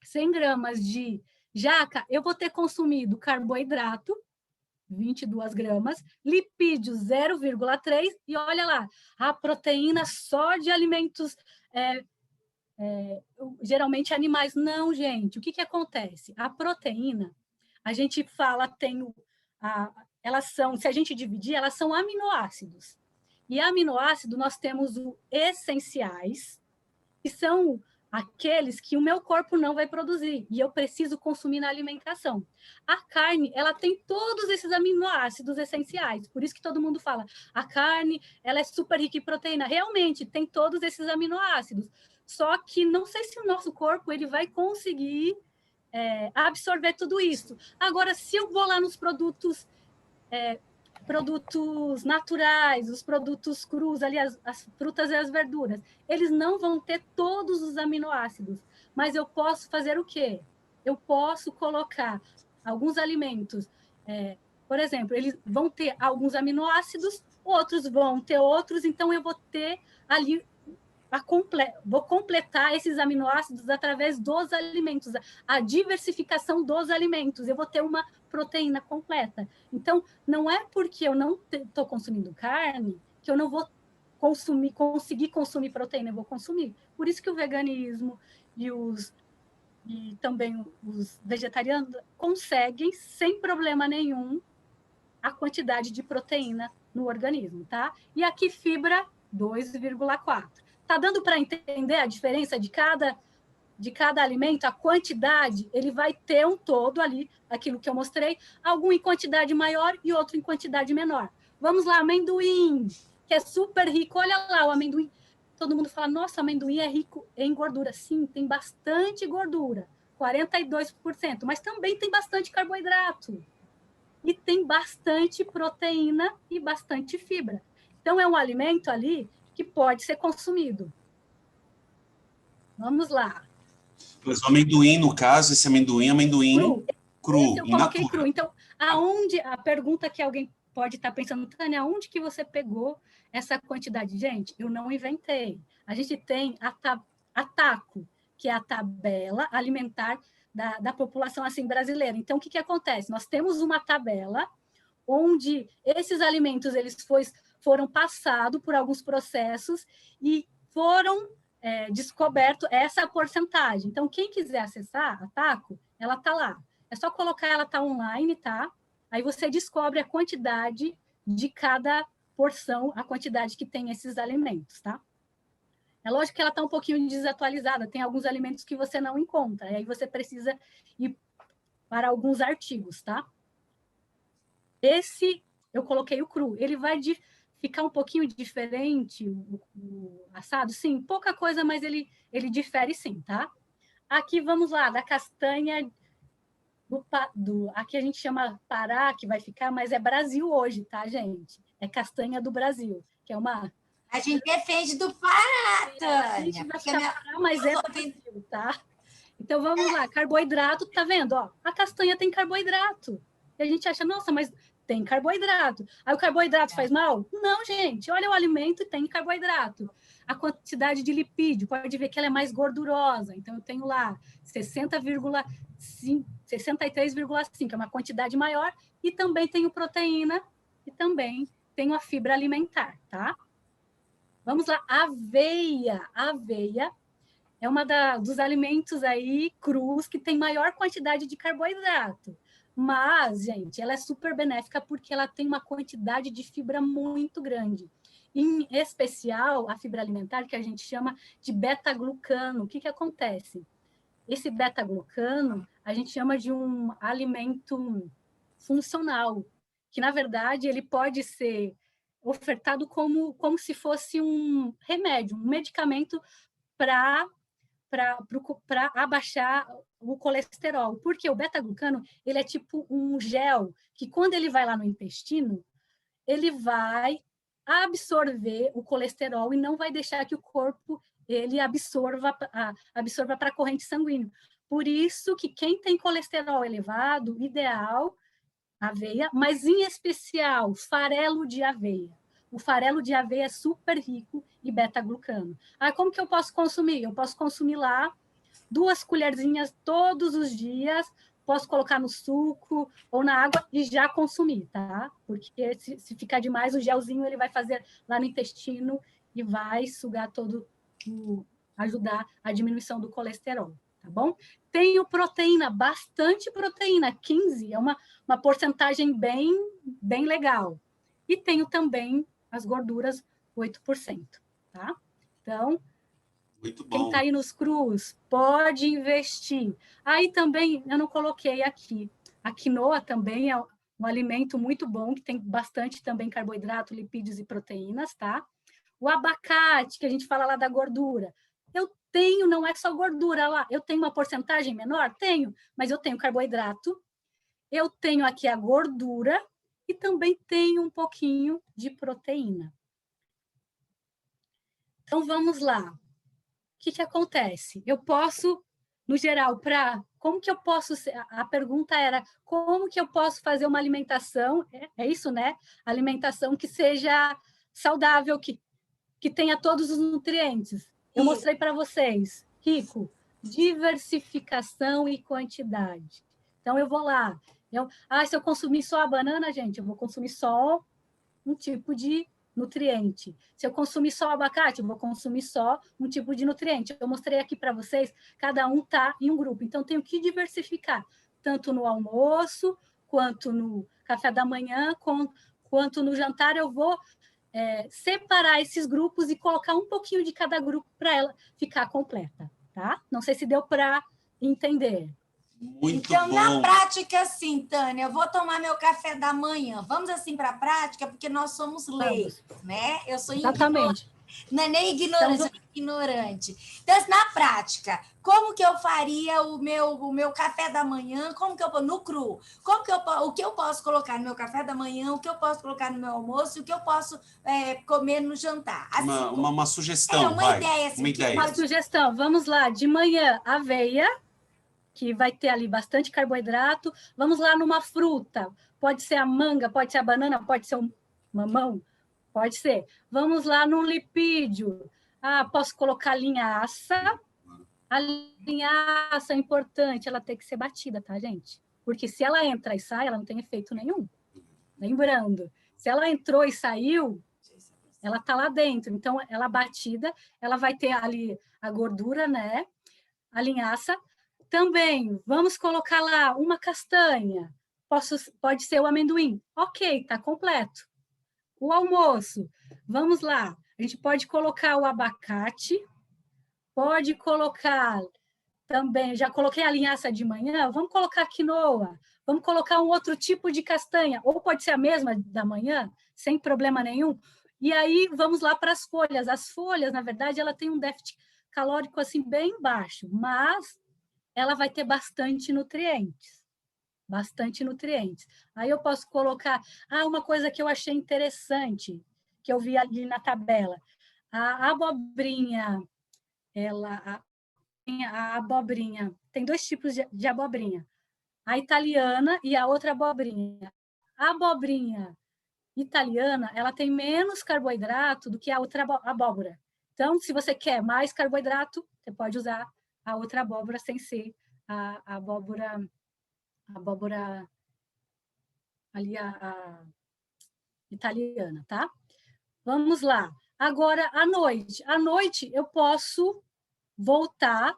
100 gramas de jaca, eu vou ter consumido carboidrato, 22 gramas, lipídio 0,3, e olha lá, a proteína só de alimentos, geralmente animais. Não, gente, o que acontece? A proteína, a gente fala, elas são, se a gente dividir, elas são aminoácidos. E aminoácido nós temos os essenciais, que são aqueles que o meu corpo não vai produzir e eu preciso consumir na alimentação. A carne, ela tem todos esses aminoácidos essenciais, por isso que todo mundo fala, a carne, ela é super rica em proteína. Realmente, tem todos esses aminoácidos, só que não sei se o nosso corpo ele vai conseguir absorver tudo isso. Agora, se eu vou lá nos produtos naturais, os produtos crus, ali as frutas e as verduras, eles não vão ter todos os aminoácidos, mas eu posso fazer o quê? Eu posso colocar alguns alimentos, por exemplo, eles vão ter alguns aminoácidos, outros vão ter outros, então eu vou ter ali, vou completar esses aminoácidos através dos alimentos, a diversificação dos alimentos, eu vou ter uma proteína completa. Então, não é porque eu não estou consumindo carne que eu não vou conseguir consumir proteína, eu vou consumir. Por isso que o veganismo e também os vegetarianos conseguem, sem problema nenhum, a quantidade de proteína no organismo, tá? E aqui fibra 2,4. Tá dando para entender a diferença de cada alimento, a quantidade, ele vai ter um todo ali, aquilo que eu mostrei, algum em quantidade maior e outro em quantidade menor. Vamos lá, amendoim, que é super rico. Olha lá o amendoim. Todo mundo fala, nossa, amendoim é rico em gordura. Sim, tem bastante gordura, 42%, mas também tem bastante carboidrato. E tem bastante proteína e bastante fibra. Então, é um alimento ali que pode ser consumido. Vamos lá. Mas o amendoim, no caso, esse amendoim é amendoim cru, eu in coloquei natura. cru. Então, a pergunta que alguém pode estar pensando, Tânia, aonde que você pegou essa quantidade? Gente, eu não inventei. A gente tem a TACO, que é a tabela alimentar da população assim brasileira. Então, o que acontece? Nós temos uma tabela onde esses alimentos eles foram passados por alguns processos e foram descoberto essa porcentagem. Então, quem quiser acessar a TACO, ela está lá. É só colocar, ela está online, tá? Aí você descobre a quantidade de cada porção, a quantidade que tem esses alimentos, tá? É lógico que ela está um pouquinho desatualizada, tem alguns alimentos que você não encontra, e aí você precisa ir para alguns artigos, tá? Esse, eu coloquei o cru, ele vai ficar um pouquinho diferente, o assado, sim, pouca coisa, mas ele difere sim, tá? Aqui, vamos lá, da castanha, aqui a gente chama Pará, que vai ficar, mas é Brasil hoje, tá, gente? É castanha do Brasil, que é uma... A gente defende do Pará, Tânia. A gente vai ficar Pará, mas é Brasil, tá? Então, vamos lá, carboidrato, tá vendo? Ó, a castanha tem carboidrato. E a gente acha, nossa, mas tem carboidrato. Aí o carboidrato faz mal? Não, gente. Olha o alimento e tem carboidrato. A quantidade de lipídio, pode ver que ela é mais gordurosa. Então, eu tenho lá 63,5, é uma quantidade maior. E também tenho proteína e também tenho a fibra alimentar, tá? Vamos lá, aveia. Aveia é uma dos alimentos aí crus que tem maior quantidade de carboidrato. Mas, gente, ela é super benéfica porque ela tem uma quantidade de fibra muito grande. Em especial, a fibra alimentar, que a gente chama de beta-glucano. O que acontece? Esse beta-glucano, a gente chama de um alimento funcional, que, na verdade, ele pode ser ofertado como se fosse um remédio, um medicamento para abaixar o colesterol, porque o beta-glucano ele é tipo um gel que quando ele vai lá no intestino, ele vai absorver o colesterol e não vai deixar que o corpo ele absorva para a corrente sanguínea. Por isso que quem tem colesterol elevado, ideal, aveia, mas em especial farelo de aveia. O farelo de aveia é super rico em beta-glucano. Ah, como que eu posso consumir? Eu posso consumir lá 2 colherzinhas todos os dias, posso colocar no suco ou na água e já consumir, tá? Porque se ficar demais, o gelzinho ele vai fazer lá no intestino e vai sugar todo, ajudar a diminuição do colesterol, tá bom? Tenho proteína, bastante proteína, 15, é uma porcentagem bem legal. E tenho também as gorduras, 8%, tá? Então, Muito quem bom. está aí nos crus, pode investir. Aí também, eu não coloquei aqui, a quinoa também é um alimento muito bom, que tem bastante também carboidrato, lipídios e proteínas, tá? O abacate, que a gente fala lá da gordura. Eu tenho, não é só gordura lá, eu tenho uma porcentagem menor? Tenho, mas eu tenho carboidrato, eu tenho aqui a gordura e também tenho um pouquinho de proteína. Então, vamos lá. O que acontece? Eu posso, no geral, como que eu posso... A pergunta era, como que eu posso fazer uma alimentação, é isso, né? Alimentação que seja saudável, que tenha todos os nutrientes. Eu mostrei para vocês, rico, diversificação e quantidade. Então, eu vou lá. Se eu consumir só a banana, gente, eu vou consumir só um tipo de nutriente. Se eu consumir só o abacate, eu vou consumir só um tipo de nutriente. Eu mostrei aqui para vocês, cada um está em um grupo. Então, tenho que diversificar, tanto no almoço, quanto no café da manhã, quanto no jantar. Eu vou separar esses grupos e colocar um pouquinho de cada grupo para ela ficar completa, tá? Não sei se deu para entender. Muito então, bom. Na prática, assim, Tânia, eu vou tomar meu café da manhã. Vamos assim para a prática, porque nós somos leigos, né? Eu sou Exatamente. Não é nem ignorante, então, ignorante. Então, na prática, como que eu faria o meu café da manhã? Como que eu no cru? O que eu posso colocar no meu café da manhã? O que eu posso colocar no meu almoço? O que eu posso comer no jantar? Assim, uma sugestão, uma ideia assim. Uma sugestão. Vamos lá. De manhã, aveia, que vai ter ali bastante carboidrato. Vamos lá numa fruta. Pode ser a manga, pode ser a banana, pode ser o mamão. Pode ser. Vamos lá no lipídio. Posso colocar linhaça. A linhaça é importante, ela tem que ser batida, tá, gente? Porque se ela entra e sai, ela não tem efeito nenhum. Lembrando, se ela entrou e saiu, ela tá lá dentro. Então, ela batida, ela vai ter ali a gordura, né? A linhaça. Também, vamos colocar lá uma castanha. Pode ser o amendoim. Ok, tá completo. O almoço, vamos lá. A gente pode colocar o abacate, pode colocar também, já coloquei a linhaça de manhã, vamos colocar a quinoa, vamos colocar um outro tipo de castanha, ou pode ser a mesma da manhã, sem problema nenhum. E aí, vamos lá para as folhas. As folhas, na verdade, ela tem um déficit calórico assim bem baixo, mas ela vai ter bastante nutrientes. Bastante nutrientes. Aí eu posso colocar... uma coisa que eu achei interessante, que eu vi ali na tabela. A abobrinha, a abobrinha... Tem 2 tipos de abobrinha. A italiana e a outra abobrinha. A abobrinha italiana, ela tem menos carboidrato do que a outra abóbora. Então, se você quer mais carboidrato, você pode usar a outra abóbora sem ser a abóbora ali, a italiana, tá? Vamos lá. Agora, à noite eu posso voltar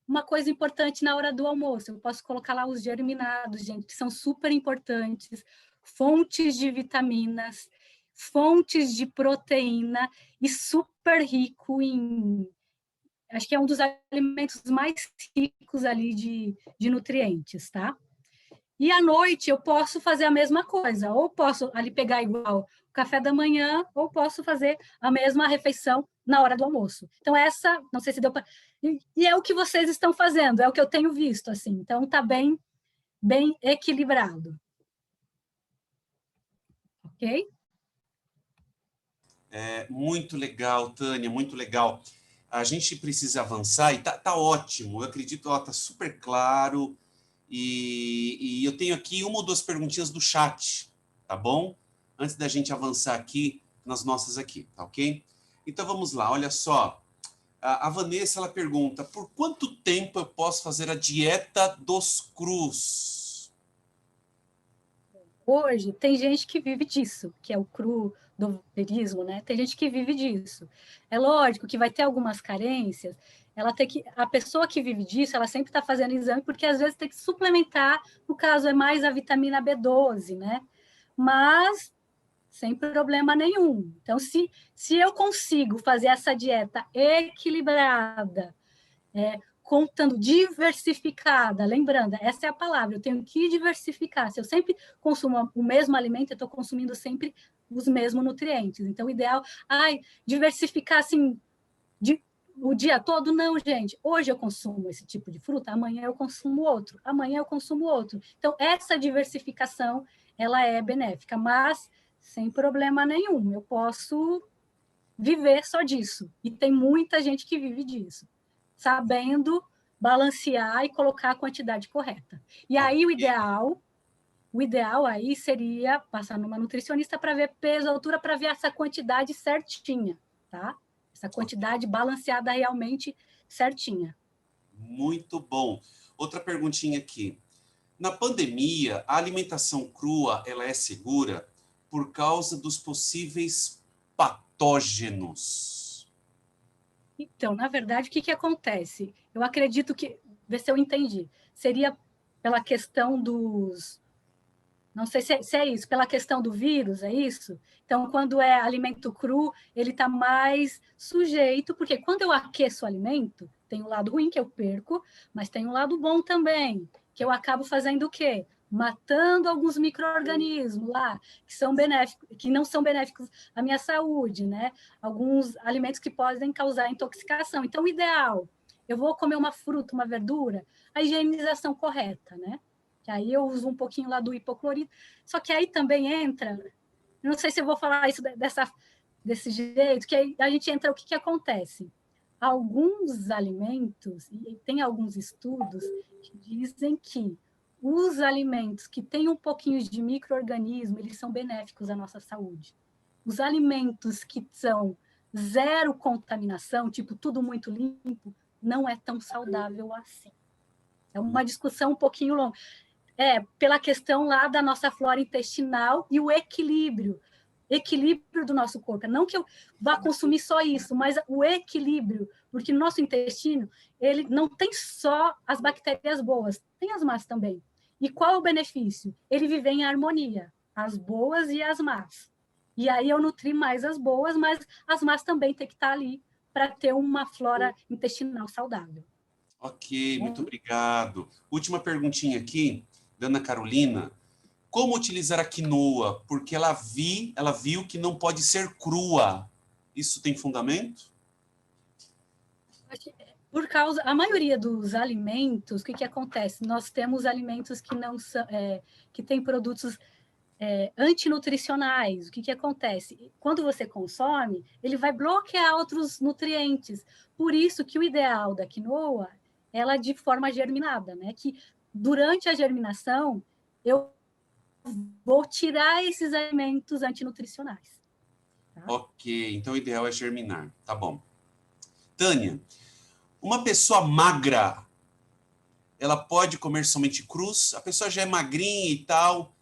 uma coisa importante na hora do almoço. Eu posso colocar lá os germinados, gente, que são super importantes, fontes de vitaminas, fontes de proteína e super rico em... Acho que é um dos alimentos mais ricos ali de nutrientes, tá? E à noite eu posso fazer a mesma coisa, ou posso ali pegar igual o café da manhã, ou posso fazer a mesma refeição na hora do almoço. Então, essa, não sei se deu para... E é o que vocês estão fazendo, é o que eu tenho visto, assim. Então, está bem equilibrado. Ok? Muito legal, Tânia, muito legal. a gente precisa avançar e tá ótimo. Eu acredito, ó, tá super claro. E eu tenho aqui uma ou duas perguntinhas do chat, tá bom? Antes da gente avançar aqui nas nossas aqui, tá ok? Então vamos lá, olha só. A Vanessa, ela pergunta, por quanto tempo eu posso fazer a dieta dos crus? Hoje, tem gente que vive disso, que é o crudoverismo, né? Tem gente que vive disso. É lógico que vai ter algumas carências, a pessoa que vive disso, ela sempre está fazendo exame, porque às vezes tem que suplementar, no caso é mais a vitamina B12, né? Mas sem problema nenhum. Então, se eu consigo fazer essa dieta equilibrada, contando diversificada, lembrando, essa é a palavra, eu tenho que diversificar. Se eu sempre consumo o mesmo alimento, eu estou consumindo sempre os mesmos nutrientes. Então, o ideal, diversificar assim, o dia todo, não, gente. Hoje eu consumo esse tipo de fruta, amanhã eu consumo outro, amanhã eu consumo outro. Então, essa diversificação, ela é benéfica, mas sem problema nenhum. Eu posso viver só disso. E tem muita gente que vive disso, sabendo balancear e colocar a quantidade correta. E aí o ideal aí seria passar numa nutricionista para ver peso, altura, para ver essa quantidade certinha, tá? Essa quantidade balanceada realmente certinha. Muito bom. Outra perguntinha aqui. Na pandemia, a alimentação crua, ela é segura por causa dos possíveis patógenos? Então, na verdade, o que acontece? Eu acredito que, vê se eu entendi, seria pela questão dos... Não sei se é isso, pela questão do vírus, é isso? Então, quando é alimento cru, ele está mais sujeito, porque quando eu aqueço o alimento, tem um lado ruim que eu perco, mas tem um lado bom também, que eu acabo fazendo o quê? Matando alguns micro-organismos lá, que são benéficos, que não são benéficos à minha saúde, né? Alguns alimentos que podem causar intoxicação. Então, o ideal, eu vou comer uma fruta, uma verdura, a higienização correta, né? Que aí eu uso um pouquinho lá do hipoclorito. Só que aí também entra, não sei se eu vou falar isso desse jeito, que aí a gente entra, o que acontece? Alguns alimentos, e tem alguns estudos que dizem que os alimentos que têm um pouquinho de micro-organismo, eles são benéficos à nossa saúde. Os alimentos que são zero contaminação, tipo tudo muito limpo, não é tão saudável assim. É uma discussão um pouquinho longa. Pela questão lá da nossa flora intestinal e o equilíbrio do nosso corpo. Não que eu vá consumir só isso, mas o equilíbrio, porque no nosso intestino, ele não tem só as bactérias boas, tem as más também. E qual é o benefício? Ele vive em harmonia, as boas e as más. E aí eu nutri mais as boas, mas as más também tem que estar ali para ter uma flora intestinal saudável. Ok, muito obrigado. Última perguntinha aqui, da Ana Carolina. Como utilizar a quinoa? Porque ela viu que não pode ser crua. Isso tem fundamento? Por causa, a maioria dos alimentos, o que acontece? Nós temos alimentos que não são, que têm produtos antinutricionais. O que acontece? Quando você consome, ele vai bloquear outros nutrientes. Por isso que o ideal da quinoa, ela é de forma germinada, né? Que durante a germinação, eu vou tirar esses alimentos antinutricionais. Tá? Ok, então o ideal é germinar. Tá bom. Tânia, uma pessoa magra, ela pode comer somente crus? A pessoa já é magrinha e tal,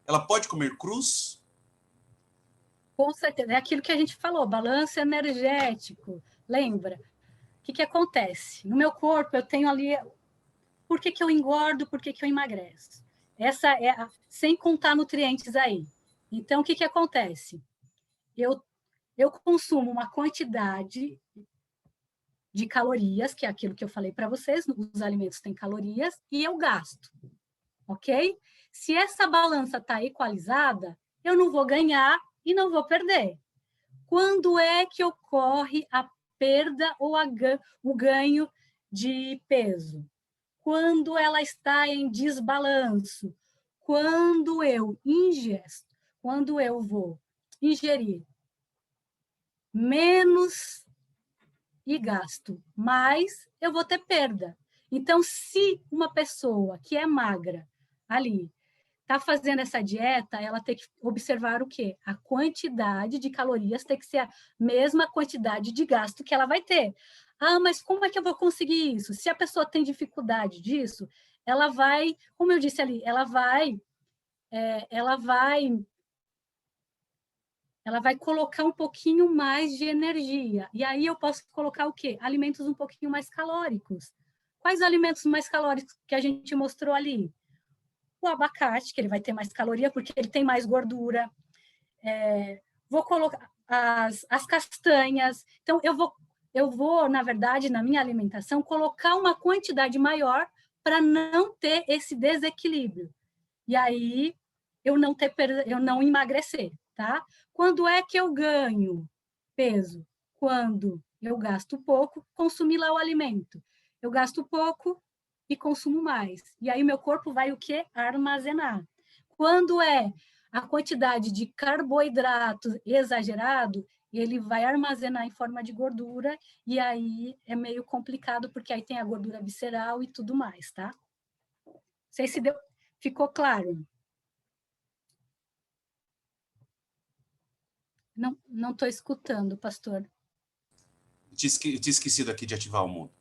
ela pode comer crus? Com certeza, é aquilo que a gente falou, balanço energético. Lembra? O que acontece? No meu corpo, eu tenho ali... Por que eu engordo? Por que eu emagreço? Essa é sem contar nutrientes aí. Então, o que acontece? Eu consumo uma quantidade de calorias, que é aquilo que eu falei para vocês, os alimentos têm calorias, e eu gasto, ok? Se essa balança está equalizada, eu não vou ganhar e não vou perder. Quando é que ocorre a perda ou o ganho de peso? Quando ela está em desbalanço, quando eu ingesto, quando eu vou ingerir menos e gasto mais, eu vou ter perda. Então, se uma pessoa que é magra ali está fazendo essa dieta, ela tem que observar o quê? A quantidade de calorias tem que ser a mesma quantidade de gasto que ela vai ter. Ah, mas como é que eu vou conseguir isso? Se a pessoa tem dificuldade disso, ela vai, como eu disse ali, ela vai colocar um pouquinho mais de energia. E aí eu posso colocar o quê? Alimentos um pouquinho mais calóricos. Quais alimentos mais calóricos que a gente mostrou ali? O abacate, que ele vai ter mais caloria, porque ele tem mais gordura. Vou colocar as castanhas. Então, eu vou, na verdade, na minha alimentação, colocar uma quantidade maior para não ter esse desequilíbrio. E aí, eu não emagrecer, tá? Quando é que eu ganho peso? Quando eu gasto pouco, consumir lá o alimento. Eu gasto pouco e consumo mais. E aí, meu corpo vai o quê? Armazenar. Quando é a quantidade de carboidrato exagerado, ele vai armazenar em forma de gordura, e aí é meio complicado, porque aí tem a gordura visceral e tudo mais, tá? Não sei se ficou claro. Não estou escutando, pastor. Tinha esquecido aqui de ativar o mundo.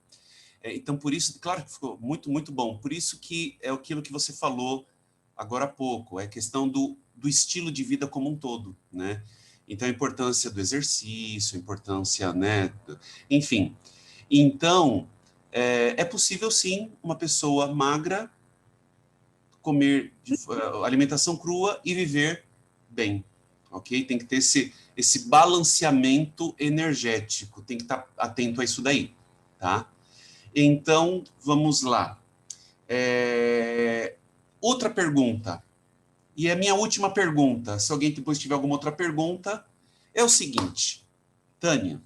Então, por isso, claro que ficou muito, muito bom. Por isso que é aquilo que você falou agora há pouco, é a questão do estilo de vida como um todo, né? Então, a importância do exercício, a importância, né? Enfim. Então, é possível, sim, uma pessoa magra comer alimentação crua e viver bem, ok? Tem que ter esse balanceamento energético, tem que estar atento a isso daí, tá? Então, vamos lá. Outra pergunta, e é a minha última pergunta, se alguém depois tiver alguma outra pergunta, é o seguinte, Tânia,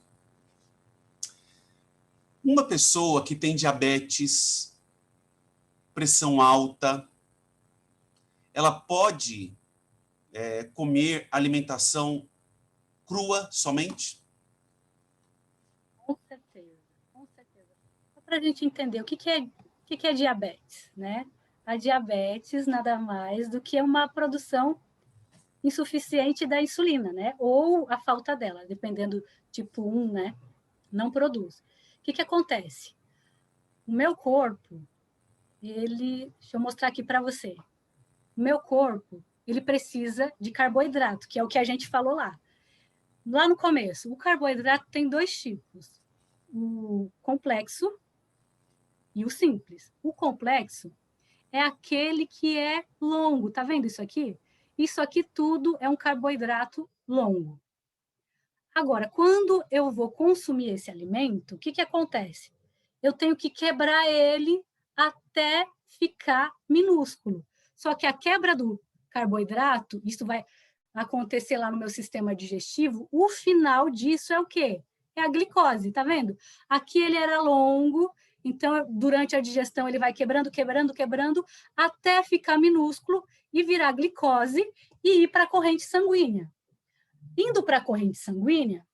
uma pessoa que tem diabetes, pressão alta, ela pode comer alimentação crua somente? Com certeza, com certeza. Só para a gente entender o que é diabetes, né? A diabetes nada mais do que uma produção insuficiente da insulina, né? Ou a falta dela, dependendo tipo 1, né? Não produz. O que acontece? O meu corpo, deixa eu mostrar aqui para você. O meu corpo, ele precisa de carboidrato, que é o que a gente falou lá. Lá no começo, o carboidrato tem 2 tipos. O complexo e o simples. O complexo é aquele que é longo. Tá vendo isso aqui? Isso aqui tudo é um carboidrato longo. Agora, quando eu vou consumir esse alimento, o que acontece? Eu tenho que quebrar ele até ficar minúsculo. Só que a quebra do carboidrato, isso vai acontecer lá no meu sistema digestivo, o final disso é o quê? É a glicose, tá vendo? Aqui ele era longo, então durante a digestão ele vai quebrando, quebrando, quebrando, até ficar minúsculo e virar glicose e ir para a corrente sanguínea. Indo para a corrente sanguínea,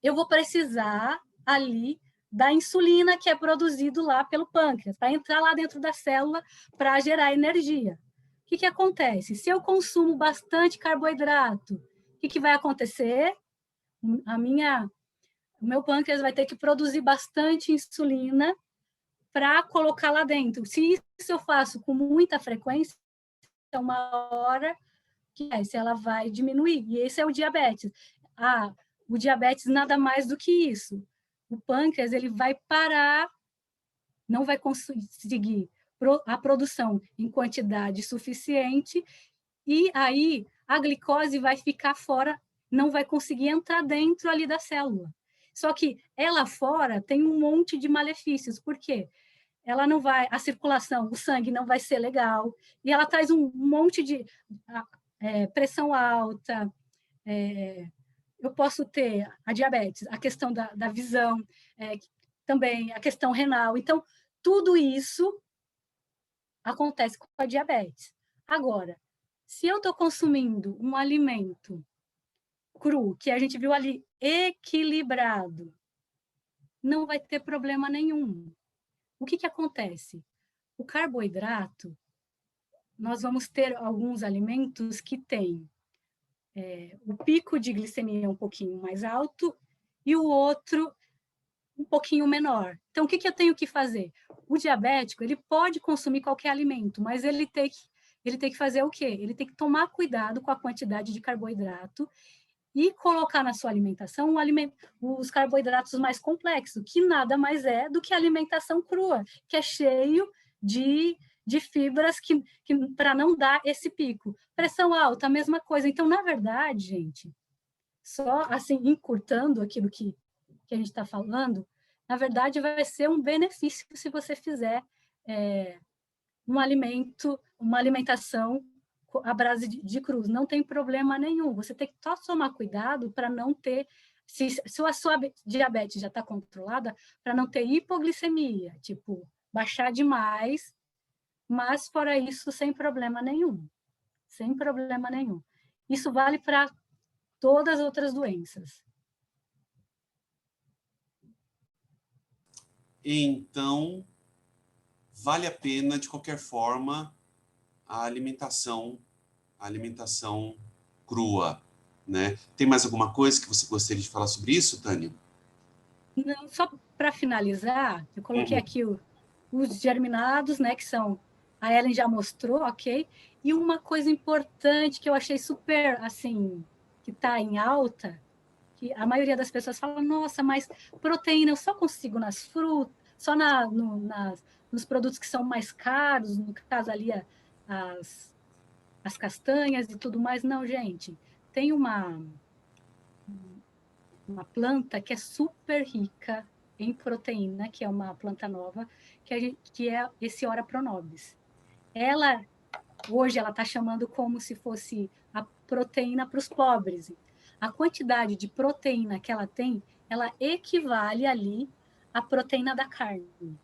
eu vou precisar ali da insulina que é produzido lá pelo pâncreas, para entrar lá dentro da célula para gerar energia. O que acontece? Se eu consumo bastante carboidrato, o que vai acontecer? O meu pâncreas vai ter que produzir bastante insulina para colocar lá dentro. Se isso eu faço com muita frequência, uma hora se ela vai diminuir. E esse é o diabetes. O diabetes nada mais do que isso. O pâncreas ele vai parar, não vai conseguir a produção em quantidade suficiente, e aí a glicose vai ficar fora, não vai conseguir entrar dentro ali da célula. Só que ela fora tem um monte de malefícios. Por quê? Ela não vai, a circulação, o sangue não vai ser legal, e ela traz um monte de pressão alta, eu posso ter a diabetes, a questão da visão, também a questão renal. Então, tudo isso acontece com a diabetes. Agora, se eu estou consumindo um alimento cru, que a gente viu ali, equilibrado, não vai ter problema nenhum. O que acontece? O carboidrato, nós vamos ter alguns alimentos que têm o pico de glicemia um pouquinho mais alto e o outro um pouquinho menor. Então, o que eu tenho que fazer? O diabético, ele pode consumir qualquer alimento, mas ele tem que fazer o quê? Ele tem que tomar cuidado com a quantidade de carboidrato e colocar na sua alimentação os carboidratos mais complexos, que nada mais é do que a alimentação crua, que é cheio de fibras que para não dar esse pico. Pressão alta, a mesma coisa. Então, na verdade, gente, só assim, encurtando aquilo que a gente está falando, na verdade, vai ser um benefício se você fizer uma alimentação à base de cruz. Não tem problema nenhum. Você tem que só tomar cuidado para não ter, se a sua diabetes já está controlada, para não ter hipoglicemia, tipo, baixar demais, mas fora isso, sem problema nenhum. Sem problema nenhum. Isso vale para todas as outras doenças. Então, vale a pena, de qualquer forma, a alimentação crua, né? Tem mais alguma coisa que você gostaria de falar sobre isso, Tânia? Não, só para finalizar, eu coloquei aqui os germinados, né, que são, a Ellen já mostrou, ok? E uma coisa importante que eu achei super, assim, que está em alta, que a maioria das pessoas fala, nossa, mas proteína eu só consigo nas frutas, só nos produtos que são mais caros, no caso ali as castanhas e tudo mais. Não, gente, tem uma planta que é super rica em proteína, que é uma planta nova, que é esse Ora Pronobis. Hoje ela está chamando como se fosse a proteína para os pobres. A quantidade de proteína que ela tem, ela equivale ali à proteína da carne.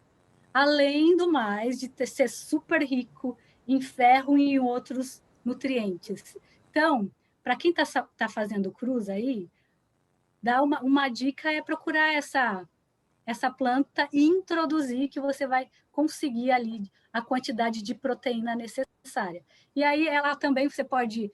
Além do mais, de ser super rico em ferro e em outros nutrientes. Então, para quem está fazendo cruz aí, dá uma dica é procurar essa planta e introduzir, que você vai conseguir ali a quantidade de proteína necessária. E aí ela também, você pode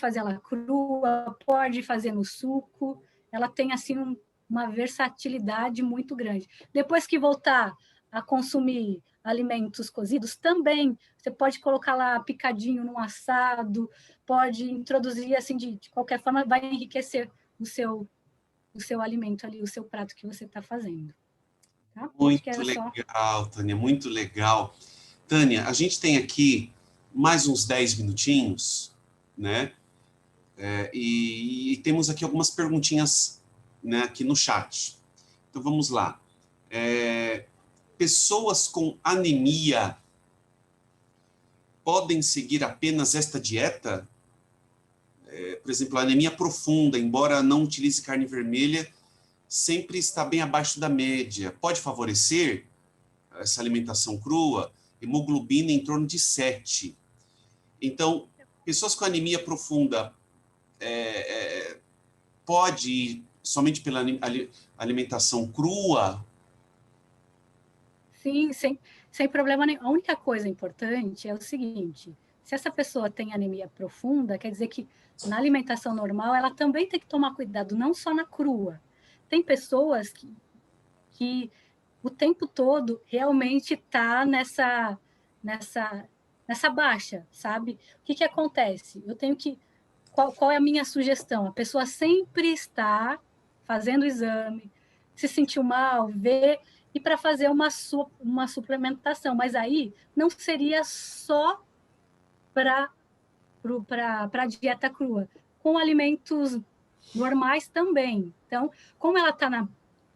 fazer ela crua, pode fazer no suco, ela tem assim uma versatilidade muito grande. Depois que voltar a consumir alimentos cozidos, também você pode colocar lá picadinho num assado, pode introduzir assim de qualquer forma, vai enriquecer o seu alimento ali, o seu prato que você está fazendo. Tá? Muito legal, Tânia, muito legal. Tânia, a gente tem aqui mais uns 10 minutinhos, né? E temos aqui algumas perguntinhas, né, aqui no chat. Então, vamos lá. Pessoas com anemia podem seguir apenas esta dieta? Por exemplo, a anemia profunda, embora não utilize carne vermelha, sempre está bem abaixo da média. Pode favorecer essa alimentação crua? Hemoglobina em torno de 7. Então, pessoas com anemia profunda pode ir somente pela alimentação crua? Sim, sem problema nenhum. A única coisa importante é o seguinte: se essa pessoa tem anemia profunda, quer dizer que na alimentação normal ela também tem que tomar cuidado, não só na crua. Tem pessoas que o tempo todo realmente está nessa baixa, sabe? O que acontece? Eu tenho que... Qual é a minha sugestão? A pessoa sempre está fazendo exame, se sentiu mal, vê, e para fazer uma suplementação. Mas aí não seria só para a dieta crua, com alimentos normais também. Então, como ela está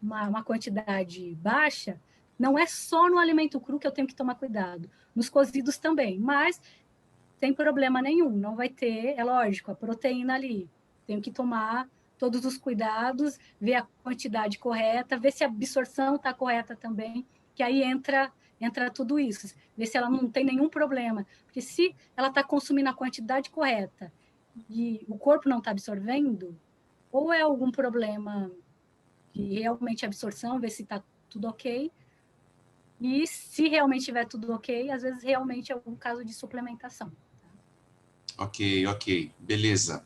uma quantidade baixa, não é só no alimento cru que eu tenho que tomar cuidado, nos cozidos também, mas sem problema nenhum, não vai ter, é lógico, a proteína ali. Tenho que tomar todos os cuidados, ver a quantidade correta, ver se a absorção está correta também, que aí entra tudo isso, ver se ela não tem nenhum problema. Porque se ela está consumindo a quantidade correta e o corpo não está absorvendo, ou é algum problema de realmente absorção, ver se está tudo ok. E se realmente tiver tudo ok, às vezes realmente é algum caso de suplementação. Ok, beleza.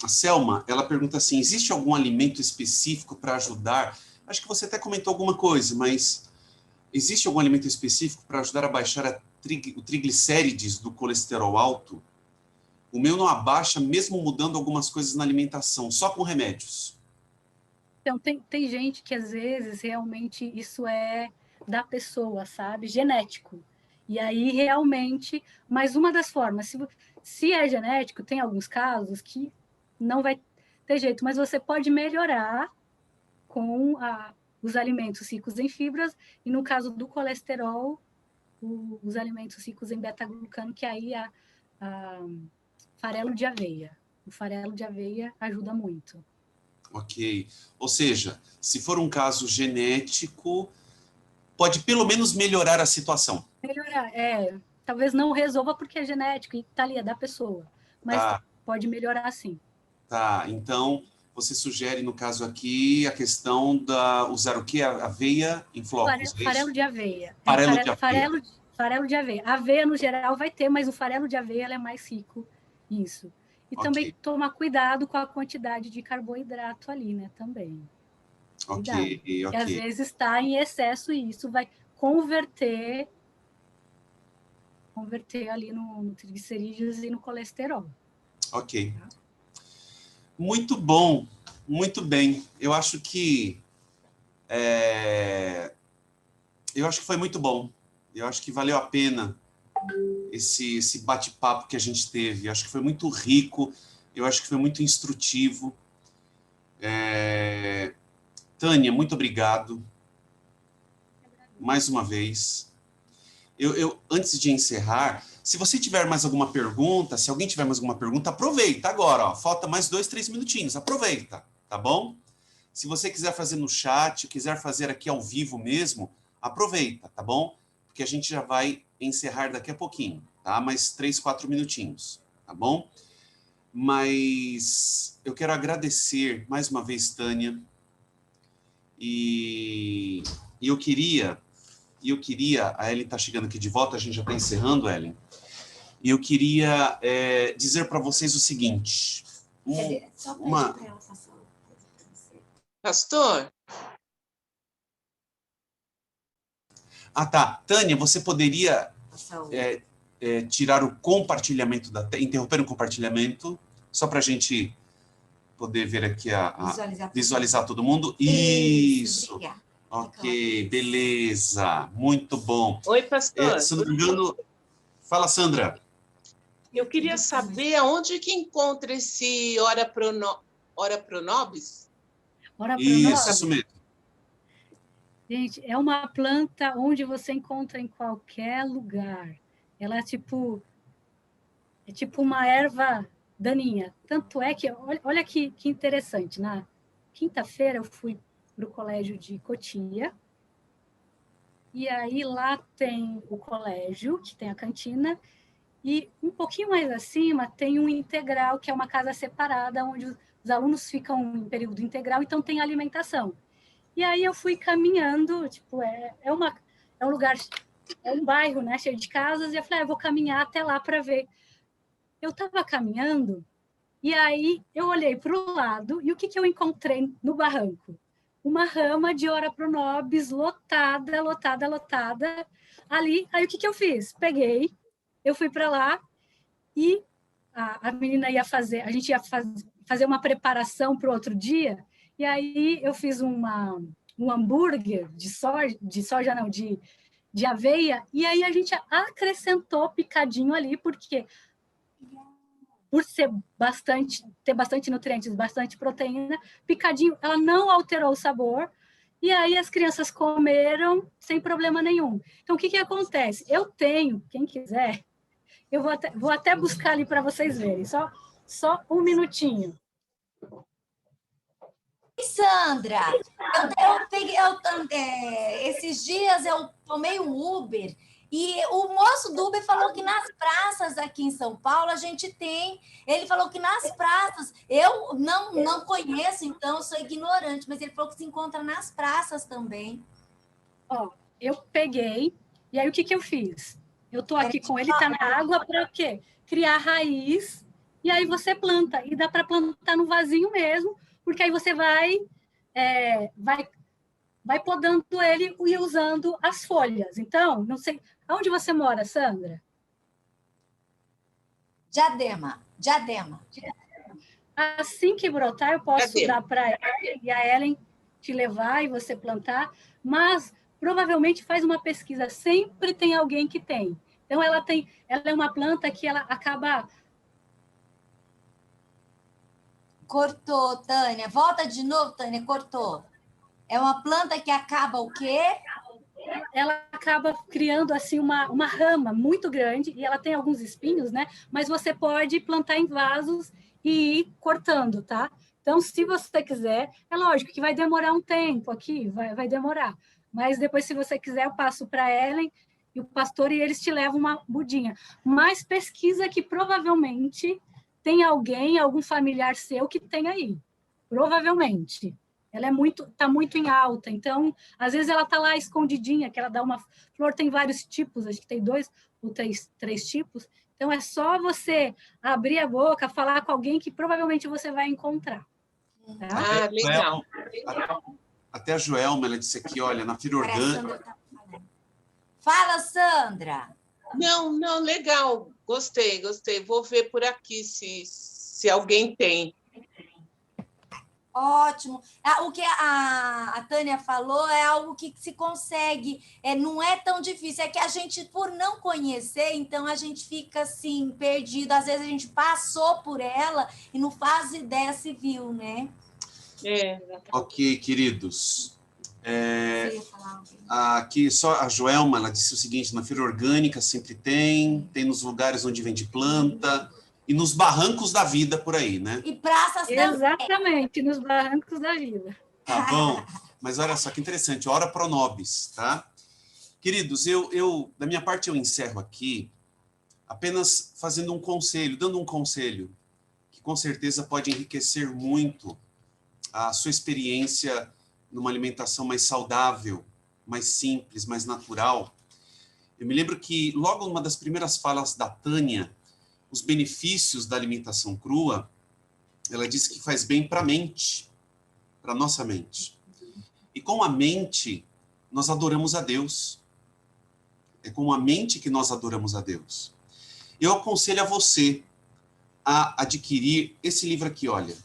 A Selma, ela pergunta assim, existe algum alimento específico para ajudar? Acho que você até comentou alguma coisa, mas existe algum alimento específico para ajudar a baixar o triglicérides do colesterol alto? O meu não abaixa, mesmo mudando algumas coisas na alimentação, só com remédios. Então, tem gente que, às vezes, realmente isso é da pessoa, sabe? Genético. E aí, realmente... Mas uma das formas, se é genético, tem alguns casos que não vai ter jeito, mas você pode melhorar com os alimentos ricos em fibras, e no caso do colesterol, os alimentos ricos em beta-glucano, que aí a farelo de aveia. O farelo de aveia ajuda muito. Ok. Ou seja, se for um caso genético, pode pelo menos melhorar a situação. Melhorar, talvez não resolva porque é genético e tá ali, é da pessoa, mas Tá, pode melhorar sim. tá. Então, você sugere, no caso aqui, a questão usar o quê? Aveia em flocos, é Farelo isso? de aveia. Farelo de aveia. Farelo de aveia. Aveia, no geral, vai ter, mas o farelo de aveia ela é mais rico nisso. E também Ok, tomar cuidado com a quantidade de carboidrato ali, né, também. Cuidado. ok. Porque às vezes está em excesso e isso vai converter ali no triglicerídeos e no colesterol. Ok. Muito bom, muito bem. Eu acho que foi muito bom. Eu acho que valeu a pena esse bate-papo que a gente teve. Eu acho que foi muito rico. Eu acho que foi muito instrutivo. Tânia, muito obrigado mais uma vez. Antes de encerrar, se você tiver mais alguma pergunta, se alguém tiver mais alguma pergunta, aproveita agora, ó, falta mais 2, 3 minutinhos, aproveita, tá bom? Se você quiser fazer no chat, quiser fazer aqui ao vivo mesmo, aproveita, tá bom? Porque a gente já vai encerrar daqui a pouquinho, tá? Mais 3, 4 minutinhos, tá bom? Mas eu quero agradecer mais uma vez, Tânia, e eu queria, a Ellen está chegando aqui de volta, a gente já está encerrando, Ellen, e eu queria dizer para vocês o seguinte. Só pede para ela passar uma coisa para você. Pastor? Tá. Tânia, você poderia tirar o compartilhamento interromper o compartilhamento, só para a gente poder ver aqui visualizar todo mundo. Isso. Obrigada. Ok, beleza. Muito bom. Oi, pastor. Se não me engano... Fala, Sandra. Eu queria saber aonde que encontra esse Ora Pro Nobis? Isso mesmo. Gente, é uma planta onde você encontra em qualquer lugar. Ela é tipo uma erva daninha. Tanto é que, olha que interessante, na quinta-feira eu fui para o colégio de Cotia, e aí lá tem o colégio, que tem a cantina, e um pouquinho mais acima tem um integral, que é uma casa separada, onde os alunos ficam em período integral, então tem alimentação. E aí eu fui caminhando, tipo, é um lugar, é um bairro, né, cheio de casas, e eu falei, eu vou caminhar até lá para ver. Eu estava caminhando, e aí eu olhei para o lado, e o que eu encontrei no barranco? Uma rama de Ora Pro Nobis lotada, ali. Aí o que eu fiz? Peguei, eu fui para lá, e a menina ia fazer, a gente ia fazer uma preparação para o outro dia, e aí eu fiz um hambúrguer de soja não, de aveia, e aí a gente acrescentou picadinho ali, porque por ter bastante nutrientes, bastante proteína, picadinho, ela não alterou o sabor, e aí as crianças comeram sem problema nenhum. Então, o que acontece? Eu tenho, quem quiser, eu vou até buscar ali para vocês verem, só um minutinho. Sandra, esses dias eu tomei um Uber E o moço do Uber falou que nas praças aqui em São Paulo a gente tem. Ele falou que nas praças, eu não conheço, então eu sou ignorante, mas ele falou que se encontra nas praças também. Ó, eu peguei, e aí o que que eu fiz? Eu tô aqui com ele, tá na água para o quê? Criar raiz, e aí você planta, e dá para plantar no vasinho mesmo, porque aí você vai podando ele e usando as folhas. Então, não sei, aonde você mora, Sandra? Diadema. Assim que brotar, eu posso Cadê? dar para ela e a Ellen te levar e você plantar, mas provavelmente faz uma pesquisa, sempre tem alguém que tem. Então, ela é uma planta que ela acaba... Cortou, Tânia. Volta de novo, Tânia, cortou. É uma planta que acaba o quê? Ela acaba criando assim uma rama muito grande e ela tem alguns espinhos, né? Mas você pode plantar em vasos e ir cortando, tá? Então, se você quiser, é lógico que vai demorar um tempo aqui, vai demorar. Mas depois, se você quiser, eu passo para a Ellen e o pastor e eles te levam uma mudinha. Mas pesquisa que provavelmente tem alguém, algum familiar seu que tem aí. Provavelmente. Ela tá muito em alta, então, às vezes ela tá lá escondidinha, que ela dá uma flor, tem vários tipos, acho que tem 2 ou 3 tipos, então é só você abrir a boca, falar com alguém que provavelmente você vai encontrar. Tá? Ah, legal. Até a Joelma, ela disse aqui, olha, na feira orgânica... Fala, Sandra! Não, legal. Gostei. Vou ver por aqui se alguém tem. Ótimo. O que a Tânia falou é algo que se consegue, não é tão difícil, é que a gente, por não conhecer, então a gente fica assim, perdido. Às vezes a gente passou por ela e não faz ideia se viu, né? Ok, queridos. Aqui só a Joelma, ela disse o seguinte, na feira orgânica sempre tem nos lugares onde vende planta, e nos barrancos da vida por aí, né? E praças também. Exatamente, nos barrancos da vida. Tá bom? Mas olha só que interessante, ora pro nobis, tá? Queridos, eu da minha parte eu encerro aqui apenas fazendo um conselho, dando um conselho que com certeza pode enriquecer muito a sua experiência numa alimentação mais saudável, mais simples, mais natural. Eu me lembro que logo numa das primeiras falas da Tânia, os benefícios da alimentação crua, ela disse que faz bem para a mente, para a nossa mente. E com a mente, nós adoramos a Deus. É com a mente que nós adoramos a Deus. Eu aconselho a você a adquirir esse livro aqui, olha.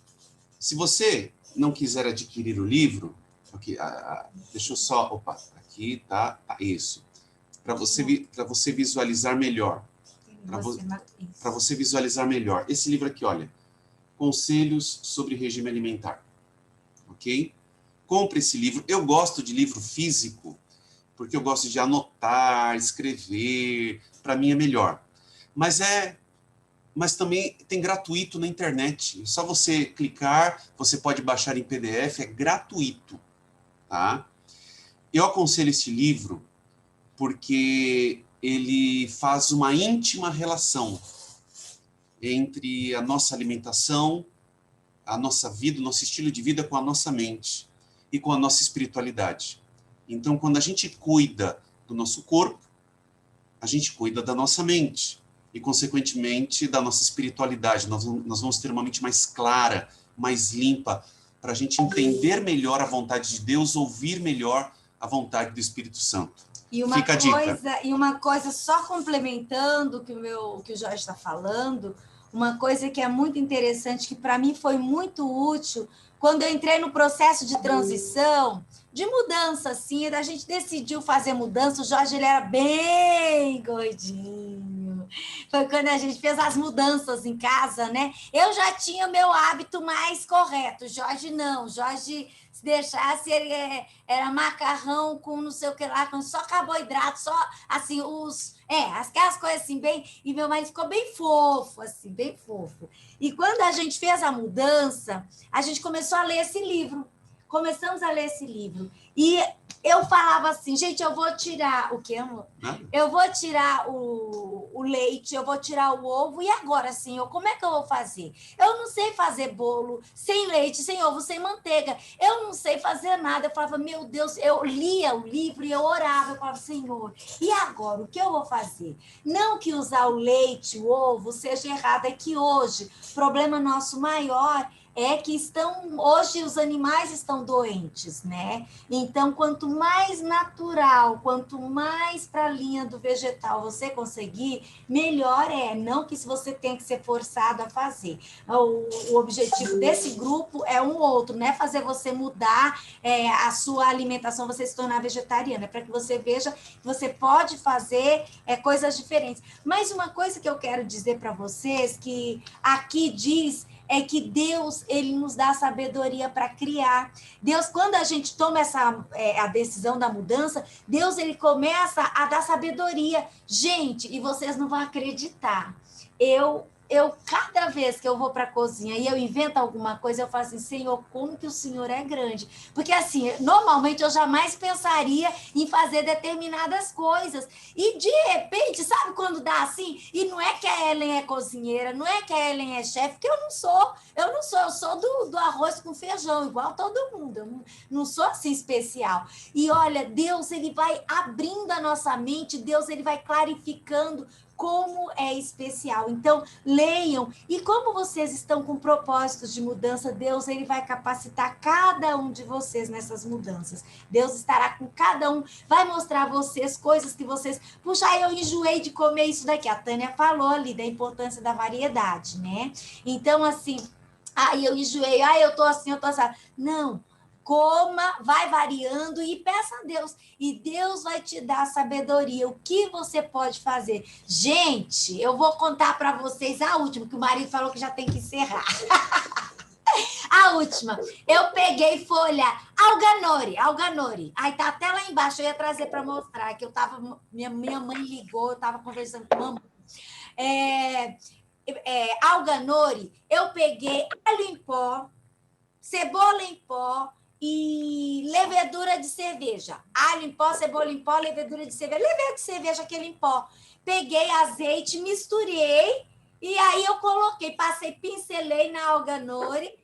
Se você não quiser adquirir o livro, aqui, deixa eu só... Opa, aqui tá isso. Para você visualizar melhor. Para você visualizar melhor. Esse livro aqui, olha. Conselhos sobre regime alimentar. Ok? Compre esse livro. Eu gosto de livro físico, porque eu gosto de anotar, escrever. Para mim é melhor. Mas também tem gratuito na internet. É só você clicar, você pode baixar em PDF, é gratuito. Tá? Eu aconselho esse livro porque ele faz uma íntima relação entre a nossa alimentação, a nossa vida, o nosso estilo de vida com a nossa mente e com a nossa espiritualidade. Então, quando a gente cuida do nosso corpo, a gente cuida da nossa mente e, consequentemente, da nossa espiritualidade. Nós vamos ter uma mente mais clara, mais limpa, para a gente entender melhor a vontade de Deus, ouvir melhor a vontade do Espírito Santo. Fica a dica. E uma coisa, só complementando o que o Jorge está falando, uma coisa que é muito interessante, que para mim foi muito útil, quando eu entrei no processo de transição, de mudança, assim, a gente decidiu fazer mudança, o Jorge ele era bem gordinho. Foi quando a gente fez as mudanças em casa, né? Eu já tinha o meu hábito mais correto, o Jorge não. O Jorge, se deixasse, ele era macarrão com não sei o que lá, com só carboidrato, só, assim, aquelas coisas assim, bem... E meu marido ficou bem fofo, assim, bem fofo. E quando a gente fez a mudança, a gente começou a ler esse livro. começamos a ler esse livro. E eu falava assim, gente, eu vou tirar o quê, amor? Eu vou tirar o leite, eu vou tirar o ovo, e agora, Senhor, como é que eu vou fazer? Eu não sei fazer bolo sem leite, sem ovo, sem manteiga. Eu não sei fazer nada. Eu falava, meu Deus, eu lia o livro e eu orava. Eu falava, Senhor, e agora, o que eu vou fazer? Não que usar o leite, o ovo, seja errado, é que hoje, o problema nosso maior é que hoje os animais estão doentes, né? Então, quanto mais natural, quanto mais para a linha do vegetal você conseguir, melhor é. Não que você tenha que ser forçado a fazer. O objetivo desse grupo é um outro, não é fazer você mudar a sua alimentação, você se tornar vegetariana, é para que você veja que você pode fazer coisas diferentes. Mas uma coisa que eu quero dizer para vocês, que aqui diz é que Deus, ele nos dá sabedoria para criar. Deus, quando a gente toma a decisão da mudança, Deus, ele começa a dar sabedoria. Gente, e vocês não vão acreditar. Eu cada vez que eu vou para a cozinha e eu invento alguma coisa, eu falo assim, Senhor, como que o Senhor é grande? Porque, assim, normalmente eu jamais pensaria em fazer determinadas coisas. E, de repente, sabe quando dá assim? E não é que a Ellen é cozinheira, não é que a Ellen é chefe, porque eu sou do arroz com feijão, igual todo mundo. Eu não sou assim especial. E, olha, Deus, ele vai abrindo a nossa mente, Deus, ele vai clarificando como é especial. Então, leiam. E como vocês estão com propósitos de mudança, Deus, ele vai capacitar cada um de vocês nessas mudanças. Deus estará com cada um, vai mostrar a vocês coisas que vocês... Puxa, eu enjoei de comer isso daqui. A Tânia falou ali da importância da variedade, né? Então, assim, eu enjoei, eu tô assim, eu tô assim. Não, coma, vai variando e peça a Deus. E Deus vai te dar sabedoria. O que você pode fazer? Gente, eu vou contar para vocês a última, que o marido falou que já tem que encerrar. A última. Eu peguei folha alganori. Aí tá até lá embaixo, eu ia trazer para mostrar, que eu tava... Minha mãe ligou, eu tava conversando com a mamãe. Alganori, eu peguei alho em pó, cebola em pó, e levedura de cerveja. Alho em pó, cebola em pó, levedura de cerveja. Levedura de cerveja, aquele em pó. Peguei azeite, misturei, e aí eu coloquei, pincelei na alganori,